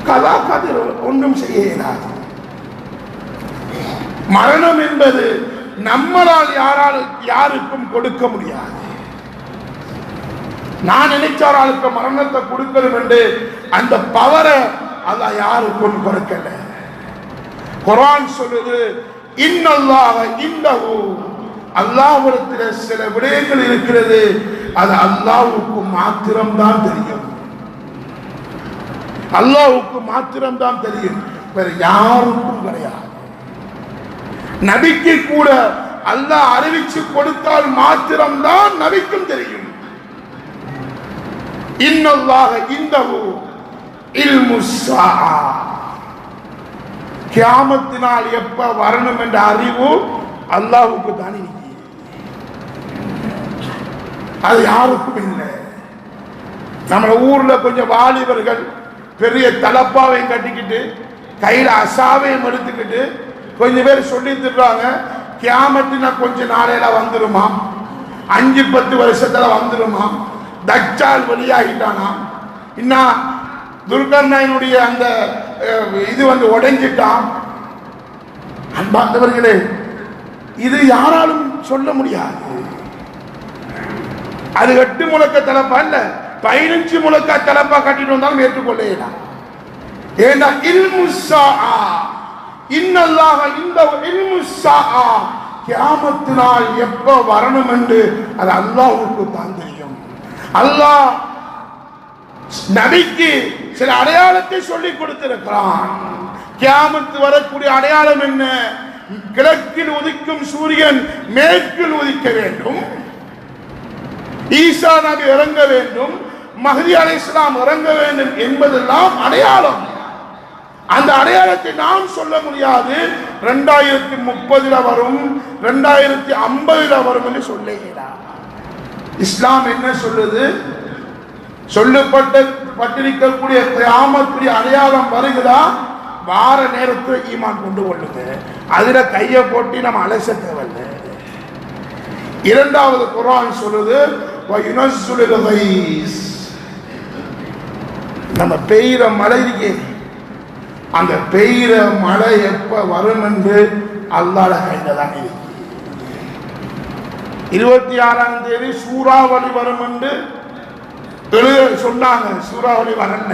கலா கதிர் ஒன்றும் செய்ய இயலாது. மரணம் என்பது நம்மளால் யாருக்கும் கொடுக்க முடியாது. நான் நினைச்சார் ஆளுக்கு மரணத்தை கொடுக்கணும் என்று அந்த பவரை அல்லாஹ் யாருக்கும் கொடுக்கல. குர்ஆன் சொல்லுது, இன்னல்லாஹ இன்னஹு, அல்லாஹ்விடத்தில் சில விடயங்கள் இருக்கிறது, அது அல்லாஹ்வுக்கு மாத்திரம்தான் தெரியும். அல்லாஹ்வுக்கு மாத்திரம்தான் தெரியும், வேற யாருக்கும் கிடையாது. நபிக்கு கூட அல்லாஹ் அறிவிச்சு கொடுத்தால் மாத்திரம்தான் நபிக்கும் தெரியும். இன்னல்லாஹ இன்னஹு இல்முஸ் ஸாஆ, கியாமத்தினால் எப்ப வரணும் என்ற அறிவு அல்லாஹ்வுக்கு தான் இருக்கு. அது யாருக்கும் இல்லை. நம்ம ஊர்ல கொஞ்சம் வாலிபர்கள் பெரிய தலப்பாவையும் கட்டிக்கிட்டு கையில அசாவையும் எடுத்துக்கிட்டு கொஞ்சம் பேர் சொல்லி தருவாங்க, கியாமத்தினா கொஞ்ச நாளையில வந்துருமா, 5-10 வருஷத்துல வந்துருமா, தஜ்ஜால் வெளியாகிட்டானா, இன்னும் துர்கர்ணனுடைய அந்த இது உடைஞ்சிட்டான். அன்பார்ந்தவர்களே, இது யாராலும் சொல்ல முடியாது. அது 8 முழக்க தலப்பா இல்ல, 15 முழக்க தலப்பா கட்டிட்டு வந்தாலும் ஏற்றுக்கொள்ளலாம். ஏன்னா இல்மு ஸாஆ, இன்னல்லாஹ இன்தஹு இல்மு ஸாஆ, கியாமத்தினால் எப்ப வரணும் என்று அது அல்லாஹ்வுக்கு தான் தெரியும். அல்லாஹ் நபிக்கு சில அடையாளத்தை சொல்லிக் கொடுத்திருக்கிறான். கியாமத்து வரக்கூடிய அடையாளம் என்ன? கிழக்கில் உதிக்கும் சூரியன் மேற்கில் உதிக்க வேண்டும், ஈசா நபி இறங்க வேண்டும், மஹ்தி அலைஹிஸ்ஸலாம் இறங்க வேண்டும் என்பதெல்லாம் அடையாளம். அந்த அடையாளத்தை நாம் சொல்ல முடியாது. 2030 வரும், 2050 வரும் என்று சொல்லுகிறார். இஸ்லாம் என்ன சொல்லுது? சொல்லப்பட்டிருக்கக்கூடிய கியாமத்துடைய அடையாளம் வருகிறா, வார நேரத்தில் ஈமான் கொண்டு கொள்ளுங்க. அதுல கையை போட்டு நம்ம அலச தேவையில்லை. இரண்டாவது குர்ஆன் சொல்லுது, நம்ம பெய்கிற மழை இருக்கே, அந்த பெய்கிற மழை எப்ப வரும் என்று அல்லாஹ்வுடைய கையில தான் இருக்கு. 26ஆம் தேதி சூறாவளி வரும் என்று சொன்னாங்க. சூறாவளி வரல,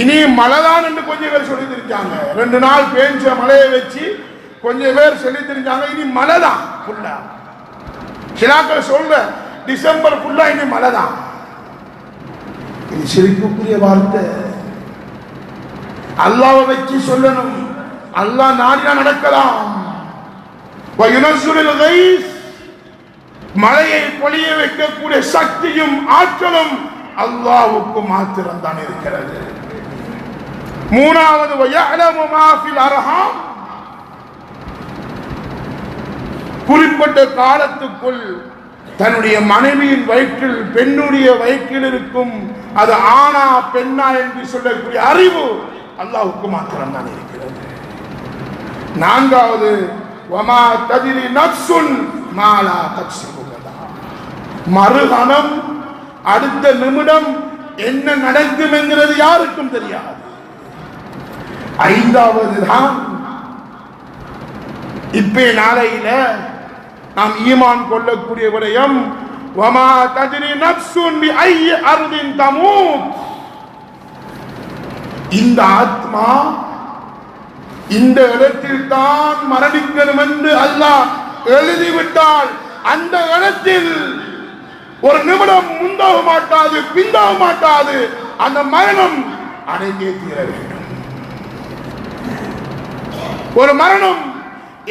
இனி மழைதான் என்று கொஞ்சம் பேர் சொல்லி தெரிஞ்சாங்க. 2 நாள் பேஞ்ச மழையை வச்சு கொஞ்சம் பேர் சொல்லி தெரிஞ்சாங்க, இனி மழைதான் ஃபுல்லா. சிலாக்கள் சொல்ற டிசம்பர் ஃபுல்லா இனி மழைதான். இது சிரிப்புக்குரிய வார்த்தை. அல்லாஹ்வை வச்சு சொல்லணும். அல்லாஹ் நாடினா நடக்கலாம். வயுனஸ்ஸுல் கைஸ், மழையை பொழிய வைக்கக்கூடிய சக்தியும் ஆற்றலும் அல்லாஹ்வுக்கு மாத்திரம் தான் இருக்கிறது. மூணாவது வயஅலமு மா ஃபில் அர்ஹாம், குறிப்பிட்ட காலத்துக்குள் தன்னுடைய மனைவியின் வயிற்றில், பெண்ணுடைய வயிற்றில் இருக்கும் அது ஆணா பெண்ணா என்று சொல்லக்கூடிய அறிவு அல்லாஹ்வுக்கு மாத்திரம் தான் இருக்கிறது. நான்காவது வமா தத்ரி நஃப்சுன் மா லா தக்ஸிபு கதா, மறுகணம் அடுத்த நிமிடம் என்ன நடக்கும் என்கிறது யாருக்கும் தெரியாது. ஐந்தாவது தான் இப்ப நாளையில நாம் ஈமான் கொள்ளக்கூடிய விடயம், வமா தத்ரி நஃப்சுன் பி ஐயி அர்தின் தமூத், இந்த ஆத்மா இந்த இடத்தில் தான் மரணிக்கணும் என்று அல்லாஹ் எழுதிவிட்டால் அந்த இடத்தில் ஒரு நிமிடம் முந்தாக மாட்டாது, பிந்தாக மாட்டாது, அந்த மரணம் அடைந்தே தீர வேண்டும். ஒரு மரணம்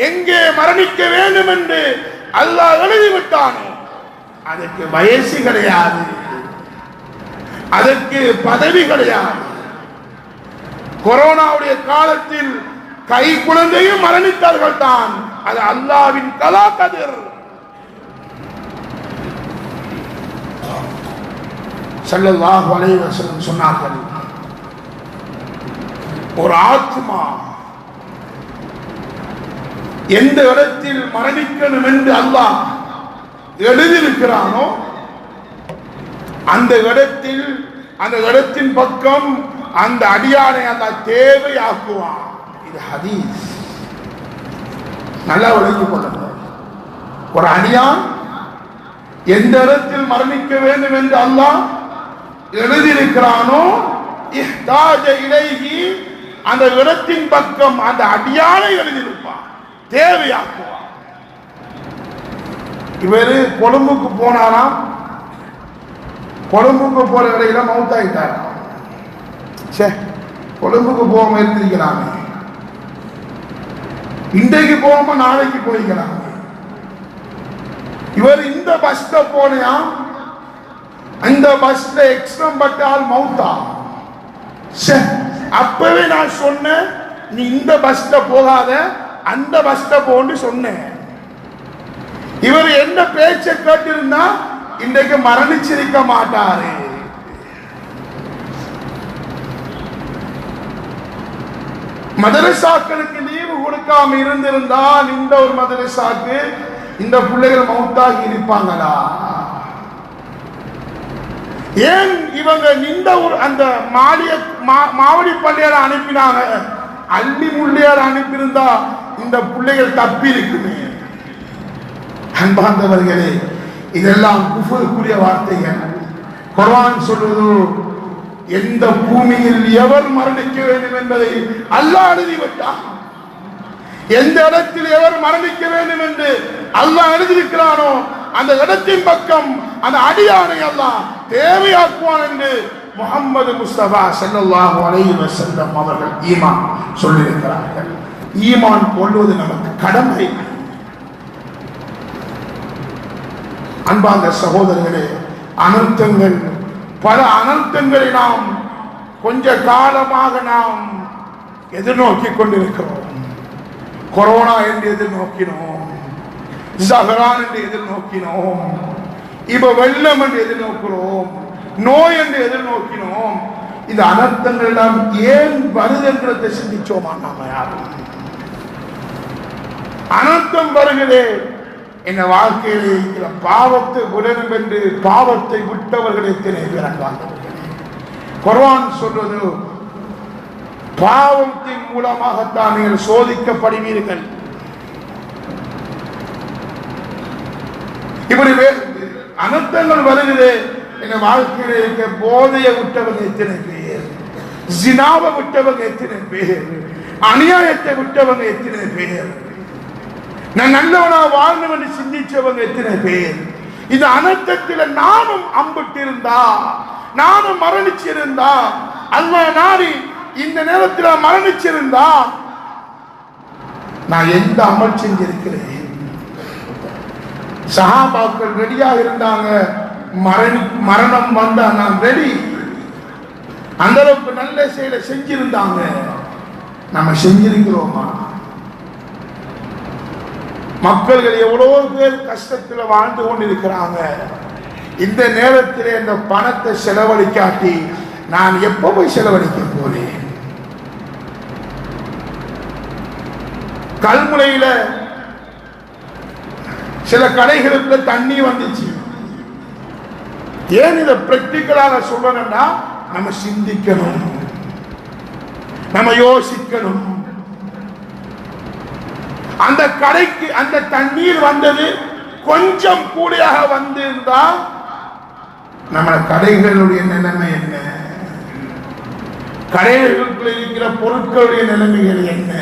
எங்கே மரணிக்க வேண்டும் என்று அல்லாஹ் எழுதிவிட்டானோ அதற்கு வயசு கிடையாது, அதற்கு பதவி கிடையாது. கொரோனாவுடைய காலத்தில் கை குழந்தையும் மரணித்தார்கள் தான், அது அல்லாஹ்வின் கலா கதிர். ஸல்லல்லாஹு அலைஹி வஸல்லம் சொன்னார்கள், ஒரு ஆத்மா எந்த இடத்தில் மரணிக்கணும் என்று அல்லாஹ் எழுதியிருக்கிறானோ அந்த இடத்தில், அந்த இடத்தின் பக்கம் அந்த அடியானை அல்லாஹ் தேவையாக்குவான். இது ஹதீஸ், நல்லா விளங்கிக் கொள்ளுங்கள். ஒரு அடியான் எந்த இடத்தில் மரணிக்க வேண்டும் என்று அல்லாஹ் எழுதியிருக்கிறானோ இஹ்தாஜ இலைஹி, அந்த இடத்தின் பக்கம் அந்த அடியானை எழுதியிருப்பான், தேவையாக்குவான். இவரு கொழும்புக்கு போனாராம், கொழும்புக்கு போற இடையில மௌத்தாயிட்டாராம். கொழும்புக்கு போகாம இருந்திருக்கிறாங்க, இன்றைக்கு போகாம நாளைக்கு போய்க்கிறாங்க. இவர் இந்த பஸ்ல போனையா, அந்த பஸ்ல எக்ஸ்ட்ரம் பட்டால் மௌத்தா. அப்பவே நான் சொன்னேன், நீ இந்த பஸ்ல போகாத, அந்த பஸ்ல போன்னு சொன்னேன். இவர் என்ன பேச்ச கேட்டிருந்தா இன்றைக்கு மரணிச்சிருக்க மாட்டாரு. மதரசாக்களுக்கு லீவு கொடுக்காம இருந்திருந்தால் இந்த ஒரு மதரசாக்கு இந்த பிள்ளைகள் மௌத்தாகி இருப்பாங்களா? ஏன் இவங்க இந்த ஒரு அந்த மாவடி பள்ளியார அனுப்பினாங்க, அள்ளி முள்ளியார் அனுப்பியிருந்தா இந்த பிள்ளைகள் தப்பி இருக்குமே. அன்பார்ந்தவர்களே, இதெல்லாம் குஃபருக்குரிய வார்த்தைகள். குர்ஆன் சொல்வது, எந்த பூமியில் எவர் மரணிக்க வேண்டும் என்பதை அல்லாஹ் எழுதிவிட்டான். எந்த இடத்தில் எவர் மரணிக்க வேண்டும் என்று அல்லாஹ் எழுதியிருக்கிறானோ அந்த இடத்தின் பக்கம் அந்த அடியானை அல்லாஹ் தேவையாக்குவான் என்று முஹம்மது முஸ்தபா ஸல்லல்லாஹு அலைஹி வஸல்லம் அவர்கள் ஈமான் சொல்லியிருக்கிறார்கள். ஈமான் கொள்வது நமக்கு கடமை. அன்பார்ந்த சகோதரர்களே, அனர்த்தங்கள், பல அனர்த்தங்களை நாம் கொஞ்ச காலமாக நாம் எதிர்நோக்கி கொண்டிருக்கிறோம். கொரோனா என்று எதிர்நோக்கினோம், ஜஹரான் என்று எதிர்நோக்கினோம், இப்ப வெள்ளம் என்று எதிர்நோக்கிறோம், நோய் என்று எதிர்நோக்கினோம். இந்த அனர்த்தங்கள் எல்லாம் ஏன் வருது என்கிறதை சிந்திச்சோமா? நாம யாரும் அனர்த்தம் வருகிறே என் வாழ்க்கையில் இருக்கிற பாவத்தை விடணும் என்று பாவத்தை விட்டவர்கள் எத்தனை பேர்? குர்ஆன் சொல்வது, பாவத்தின் மூலமாகத்தான் நீங்கள் சோதிக்கப்படுவீர்கள். இப்படி அனர்த்தங்கள் வருகிறது என் வாழ்க்கையில் இருக்க போதையை விட்டவங்க எத்தனை பேர், ஜினாவை விட்டவங்க எத்தனை பேர், அநியாயத்தை விட்டவங்க எத்தனை பேர், நான் நல்லவனா வாழணும் என்று சிந்திச்சவங்க எத்தனை பேர். இந்த அனர்த்தத்தில் நானும் அம்பிட்டிருந்தா, நானும் மரணிச்சிருந்தா, அல்லாஹ் நாடி இந்த நேரத்தில் மரணிச்சிருந்தா நான் எந்த அமல் செஞ்சிருக்கிறேன்? சஹாபாக்கள் ரெடியாக இருந்தாங்க, மரணம் வந்தா நான் ரெடி. அந்த அளவுக்கு நல்ல செயலை செஞ்சிருந்தாங்க. நம்ம செஞ்சிருக்கிறோமா? மக்கள்கள் எவ்வளவு பேர் கஷ்டத்தில் வாழ்ந்து கொண்டிருக்கிறாங்க. இந்த நேரத்தில் இந்த பணத்தை செலவழிக்காட்டி நான் எப்ப போய் செலவழிக்க போறேன்? கல்முனையில சில கடைகளுக்கு தண்ணி வந்துச்சு. ஏன் இதை பிராக்டிகலாக சொல்லணும்னா, நம்ம சிந்திக்கணும், நம்ம யோசிக்கணும். அந்த கடைக்கு அந்த தண்ணீர் வந்தது கொஞ்சம் கூடையாக வந்திருந்தா நம்ம கடைகளுடைய நிலைமை என்ன? கடைகளுக்குள்ள இருக்கிற பொருட்களுடைய நிலைமைகள் என்ன?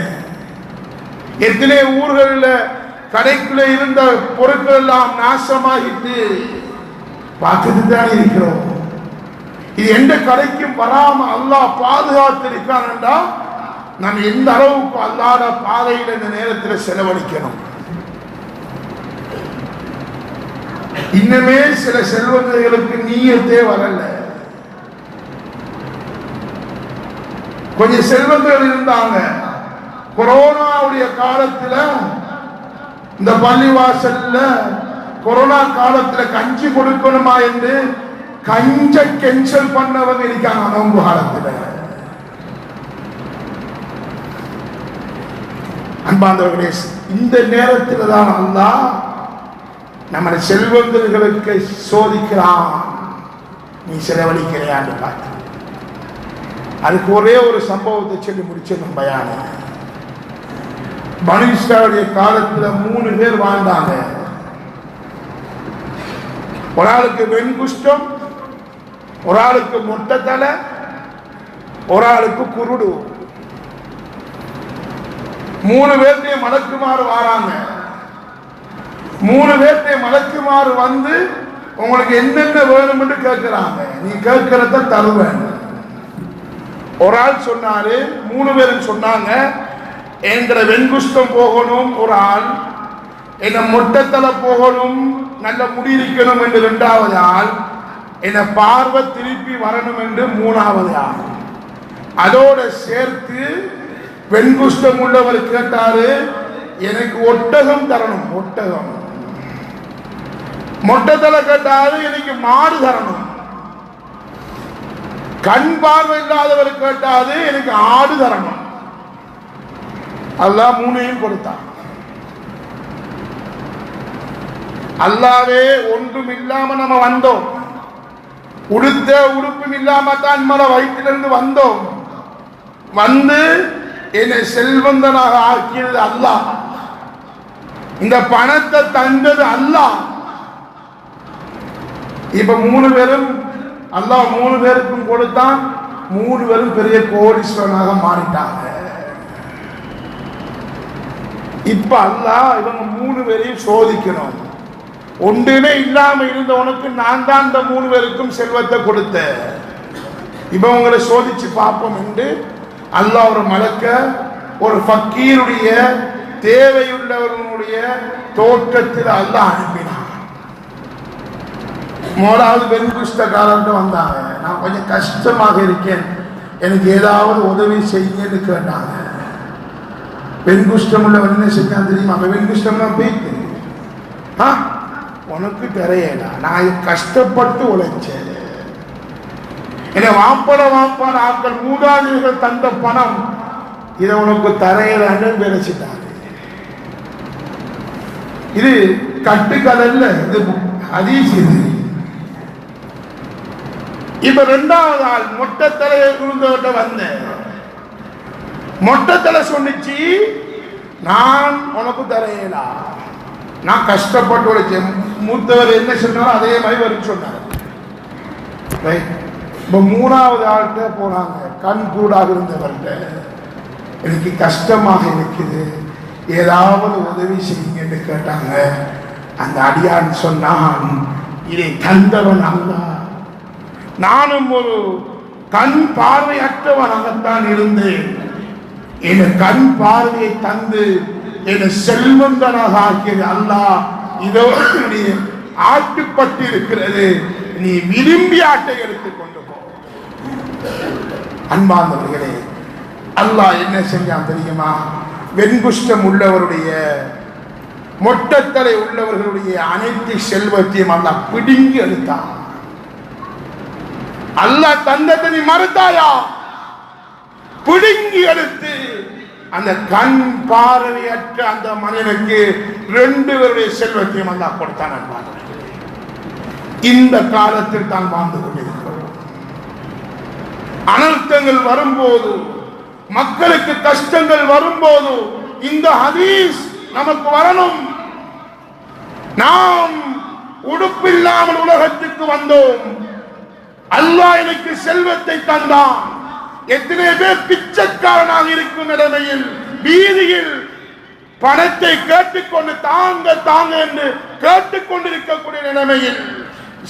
எத்தனை ஊர்களில் கடைக்குள்ள இருந்த பொருட்கள் எல்லாம் நாசமாகிட்டு பார்த்துட்டு தான் இருக்கிறோம். இது எந்த கடைக்கும் வராம அல்லாஹ் பாதுகாத்திருக்கான் என்றால் நம்ம எந்த அளவுக்கு அல்லாத பாதையில் இந்த நேரத்தில் செலவழிக்கணும். இன்னுமே சில செல்வங்களுக்கு நீயத்தே வரல. கொஞ்சம் செல்வங்கள் இருந்தாங்க. கொரோனாவுடைய காலத்துல இந்த பள்ளிவாசல்ல கொரோனா காலத்துல கஞ்சி கொடுக்கணுமா என்று கஞ்ச கேன்சல் பண்ணவங்க இருக்காங்க. நோன்பு காலத்துல அன்பார்ந்தவர்களே, இந்த நேரத்தில் தான் அல்லாஹ் நம்ம செல்வங்களுக்கு சோதிக்கிறான். நீ செலவழிக்கிறையான்னு பார்த்து அதுக்கு ஒரே ஒரு சம்பவத்தை சொல்லி முடிச்சிடணும். பயான பனு இஸ்ராயேலுடைய காலத்தில் 3 பேர் வாழ்ந்தாங்க. ஒரு ஆளுக்கு வெண்குஷ்டம், ஒரு ஆளுக்கு மொட்டை தலை, ஒரு ஆளுக்கு குருடு. 3 பேர்த்தையும் மலக்குமாறு வாராங்க. 3 பேர்த்தையும் மலக்குமாறு வந்து உங்களுக்கு என்னென்ன வேணும் என்று கேட்கிறாங்க. நீ கேட்கிறத தருவேன். ஒரு ஆள் சொன்னாரு, 3 பேரும் சொன்னாங்க, என்கிற வெண்குஷ்டம் போகணும் ஒரு ஆள், என்ன மொட்டத்தலை போகணும், நல்ல முடி இருக்கணும் என்று 2வது ஆள், என்ன பார்வை திருப்பி வரணும் என்று 3வது ஆள். அதோட சேர்த்து வெண்குஷ்டம் உள்ளவர் கேட்டாரு, எனக்கு ஒட்டகம் தரணும். ஒட்டகம். மொட்டத்தலை கேட்டாரு, எனக்கு மாடு தரணும். கண் பார்வை இல்லாதவர் கேட்டாரு, எனக்கு ஆடு தரணும். அல்லாஹ் மூணையும் கொடுத்தான். அல்லாவே ஒன்றும் இல்லாம நம்ம வந்தோம். உடுத்த உடுப்பும் இல்லாம தான் மர வயிற்றிலிருந்து வந்தோம். வந்து என்னை செல்வந்தனாக ஆக்கியது அல்லாஹ். இந்த பணத்தை தந்தது அல்லாஹ். இப்ப 3 பேரும் அல்லாஹ் 3 பேருக்கும் கொடுத்தான். 3 பேரும் பெரிய கோடீஸ்வரனாக மாறிட்டாங்க. இப்ப அல்லாஹ் இவங்க 3 பேரையும் சோதிக்கணும். ஒன்றுமே இல்லாம இருந்தவனுக்கு நான் தான் இந்த 3 பேருக்கும் செல்வத்தை கொடுத்தேன். இப்ப உங்களை சோதிச்சு பார்ப்போம் என்று அல்லாஹ் ஒரு மலக்க ஒரு ஃபக்கீருடைய தேவையுள்ளவர்களுடைய தோற்றத்தில் அல்லாஹ் அனுப்பினான். முதலாவது வெண்குஷ்டக்காரன்ட்டு வந்தாங்க. நான் கொஞ்சம் கஷ்டமாக இருக்கேன், எனக்கு ஏதாவது உதவி செய்யுன்னு கேட்டாங்க. வெண்குஷ்டம் உள்ளவன் என்ன செஞ்சான் தெரியுமா? வெண்குஷ்டம்னா போயிட்டு உனக்கு தெரியல, நான் கஷ்டப்பட்டு உழைச்சேன். என்ன வாப்பான ஆட்கள் மூதாதையர்கள் தந்த பணம் இதை உனக்கு தரையிலான்னு விளைச்சிட்டாங்க. இது கட்டுக்கதல்ல, இது ஹதீஸ். இது இப்ப 2வது ஆள் மொட்டத்தலை இருந்தவர்கிட்ட வந்த மொட்டத்தலை சொன்னிச்சு, நான் உனக்கு தரையலா, நான் கஷ்டப்பட்டு உழைச்சேன். மூத்தவர் என்ன சொன்னாலும் அதே மாதிரி வரும் சொன்னார். இப்ப 3வது ஆள்கிட்ட போனாங்க. கண் கூடாக இருந்தவர்கிட்ட, எனக்கு கஷ்டமாக இருக்குது, ஏதாவது உதவி செய்யுங்கன்னு கேட்டாங்க. அந்த அடியான் சொன்னான், இதை தந்தவன் அல்லாஹ். நானும் ஒரு கண் பார்வையற்றவனாகத்தான் இருந்தேன். என் கண் பார்வையை தந்து என்னை செல்வந்தனாக ஆக்கியது அல்லாஹ். இதோ ஆட்டுப்பட்டு இருக்கிறது, நீ விரும்பி ஆட்டை எடுத்துக் கொண்டு போ. அன்பார்ந்தவர்களே, அல்லாஹ் என்ன செஞ்சான் தெரியுமா? வெண்குஷ்டம் உள்ளவருடைய மொட்டத்தலை உள்ளவர்களுடைய அனைத்து செல்வத்தையும் அல்லாஹ் பிடுங்கி எடுத்தான். அல்லாஹ் தந்ததை நீ மறுத்தாயா? பிடுங்கி எடுத்து அந்த கண் பார்வையற்ற அந்த மனிதனுக்கு 2 பேருடைய செல்வத்தையும் அல்லாஹ் கொடுத்தான். இந்த காலத்தில் தான் வாழ்ந்து கொண்டிருக்கிறோம். அனர்த்தங்கள் வரும்போது, மக்களுக்கு கஷ்டங்கள் வரும்போது இந்த ஹதீஸ் நமக்கு வரணும். நாம் உடுப்பில்லாமல் உலகத்துக்கு வந்தோம். அல்லாஹ் எனக்கு செல்வத்தை தந்தான். எத்தனை பேர் பிச்சைக்காரனாக இருக்கும் நிலைமையில் வீதியில் பணத்தை கேட்டுக்கொண்டு தாங்க என்று கேட்டுக்கொண்டிருக்கக்கூடிய நிலைமையில்,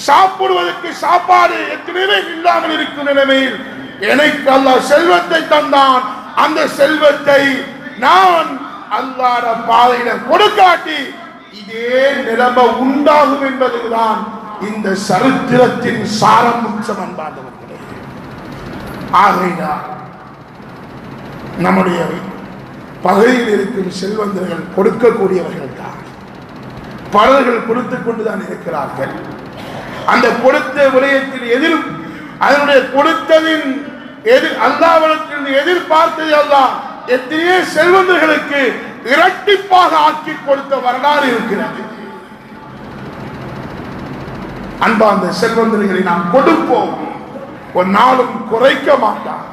சாப்பிடுவதற்கு சாப்பாடு எத்தனை பேர் இல்லாமல் இருக்கும் நிலைமையில் எனக்கு அல்லாஹ் செல்வத்தை தந்தான். அந்த செல்வத்தை நான் அல்லாஹ்வுடைய பாதையில கொடுக்காட்டி இதே நிலைமை உண்டாகும் என்பதுதான் இந்த சரித்திரத்தின் சாரமுச்சம். அன்பார்ந்தவர்களே, ஆகையினால் நம்முடைய பகுதியில் இருக்கும் செல்வந்தர்கள் கொடுக்கக்கூடியவர்கள் தான். பலர்கள் கொடுத்துக் கொண்டுதான் இருக்கிறார்கள். அந்த கொடுத்த விடயத்தில் அதனுடைய கொடுத்ததின் அல்லாஹ்விடத்தில் எதிர்பார்த்தது அல்லாஹ் எத்தனையோ செல்வந்தர்களுக்கு இரட்டிப்பாக ஆக்கி கொடுத்த வரலாறு இருக்கிறது. அன்பார்ந்த செல்வந்தர்களை நாம் கொடுப்போம், ஒரு நாளும் குறைக்க மாட்டார்.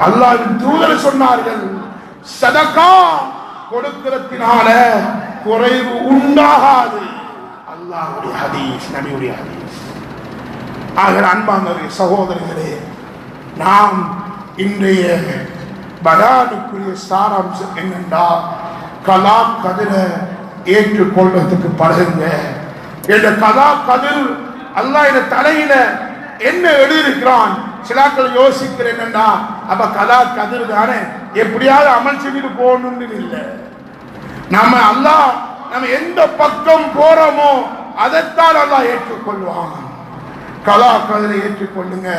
அல்லாஹ்வின் தூதர் சொன்னார்கள், சதகா கொடுக்கிறதுனால குறைவு உண்டாகாது. அல்லாஹ்வுடைய ஹதீஸ், நபியுடைய ஹதீஸ். ஆக அன்பார்ந்த சகோதரர்களே, நாம் இன்றைய பயானுக்குரிய சாராம்சம் என்னென்றால், கலா கதிரை ஏற்றுக்கொள்வதற்கு பழகுங்க. இந்த கலா கதிர் அல்லாஹ் இந்த தலையில என்ன எழுதியிருக்கிறான்? சிலாக்கள் யோசிக்கிறேன் என்னன்னா, அப்ப கலா கதிர் தானே, எப்படியாவது அமல் செஞ்சுட்டு போகணும்னு இல்லை. நம்ம எந்த பக்கம் போறோமோ அதைத்தான் அல்லாஹ் ஏற்றுக்கொள்வான். கலா கதிரை ஏற்றுக்கொள்ளுங்க.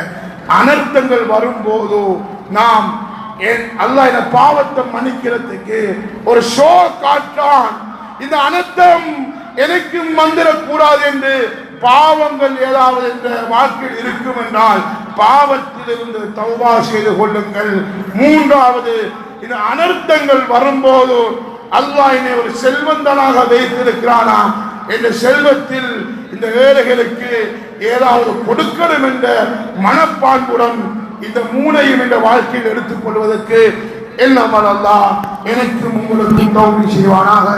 அனர்த்தங்கள் வரும்போது நாம் அல்லாஹ் இந்த பாவத்தை மன்னிக்கிறதுக்கு ஒரு ஷோ காட்டான். இந்த அனர்த்தம் எனக்கு வந்துடக்கூடாது என்று பாவங்கள் ஏதாவது என்ற வாக்கில் இருக்கும் என்றால் பாவத்தில் இருந்து தௌபா செய்து கொள்ளுங்கள். மூன்றாவது, இந்த அனர்த்தங்கள் வரும்போது அல்லாஹ் என்னை ஒரு செல்வந்தனாக வைத்திருக்கிறானா, என்ற செல்வத்தில் இந்த ஏழைகளுக்கு ஏதாவது கொடுக்கணும் என்ற மனப்பான்புடன் இந்த மூனையும் என்ற வாழ்க்கையில் எடுத்துக் கொள்வதற்கு எல்லாம் அல்லாஹ் எனக்கு உங்களுக்கு தௌபீக் செய்வானாக.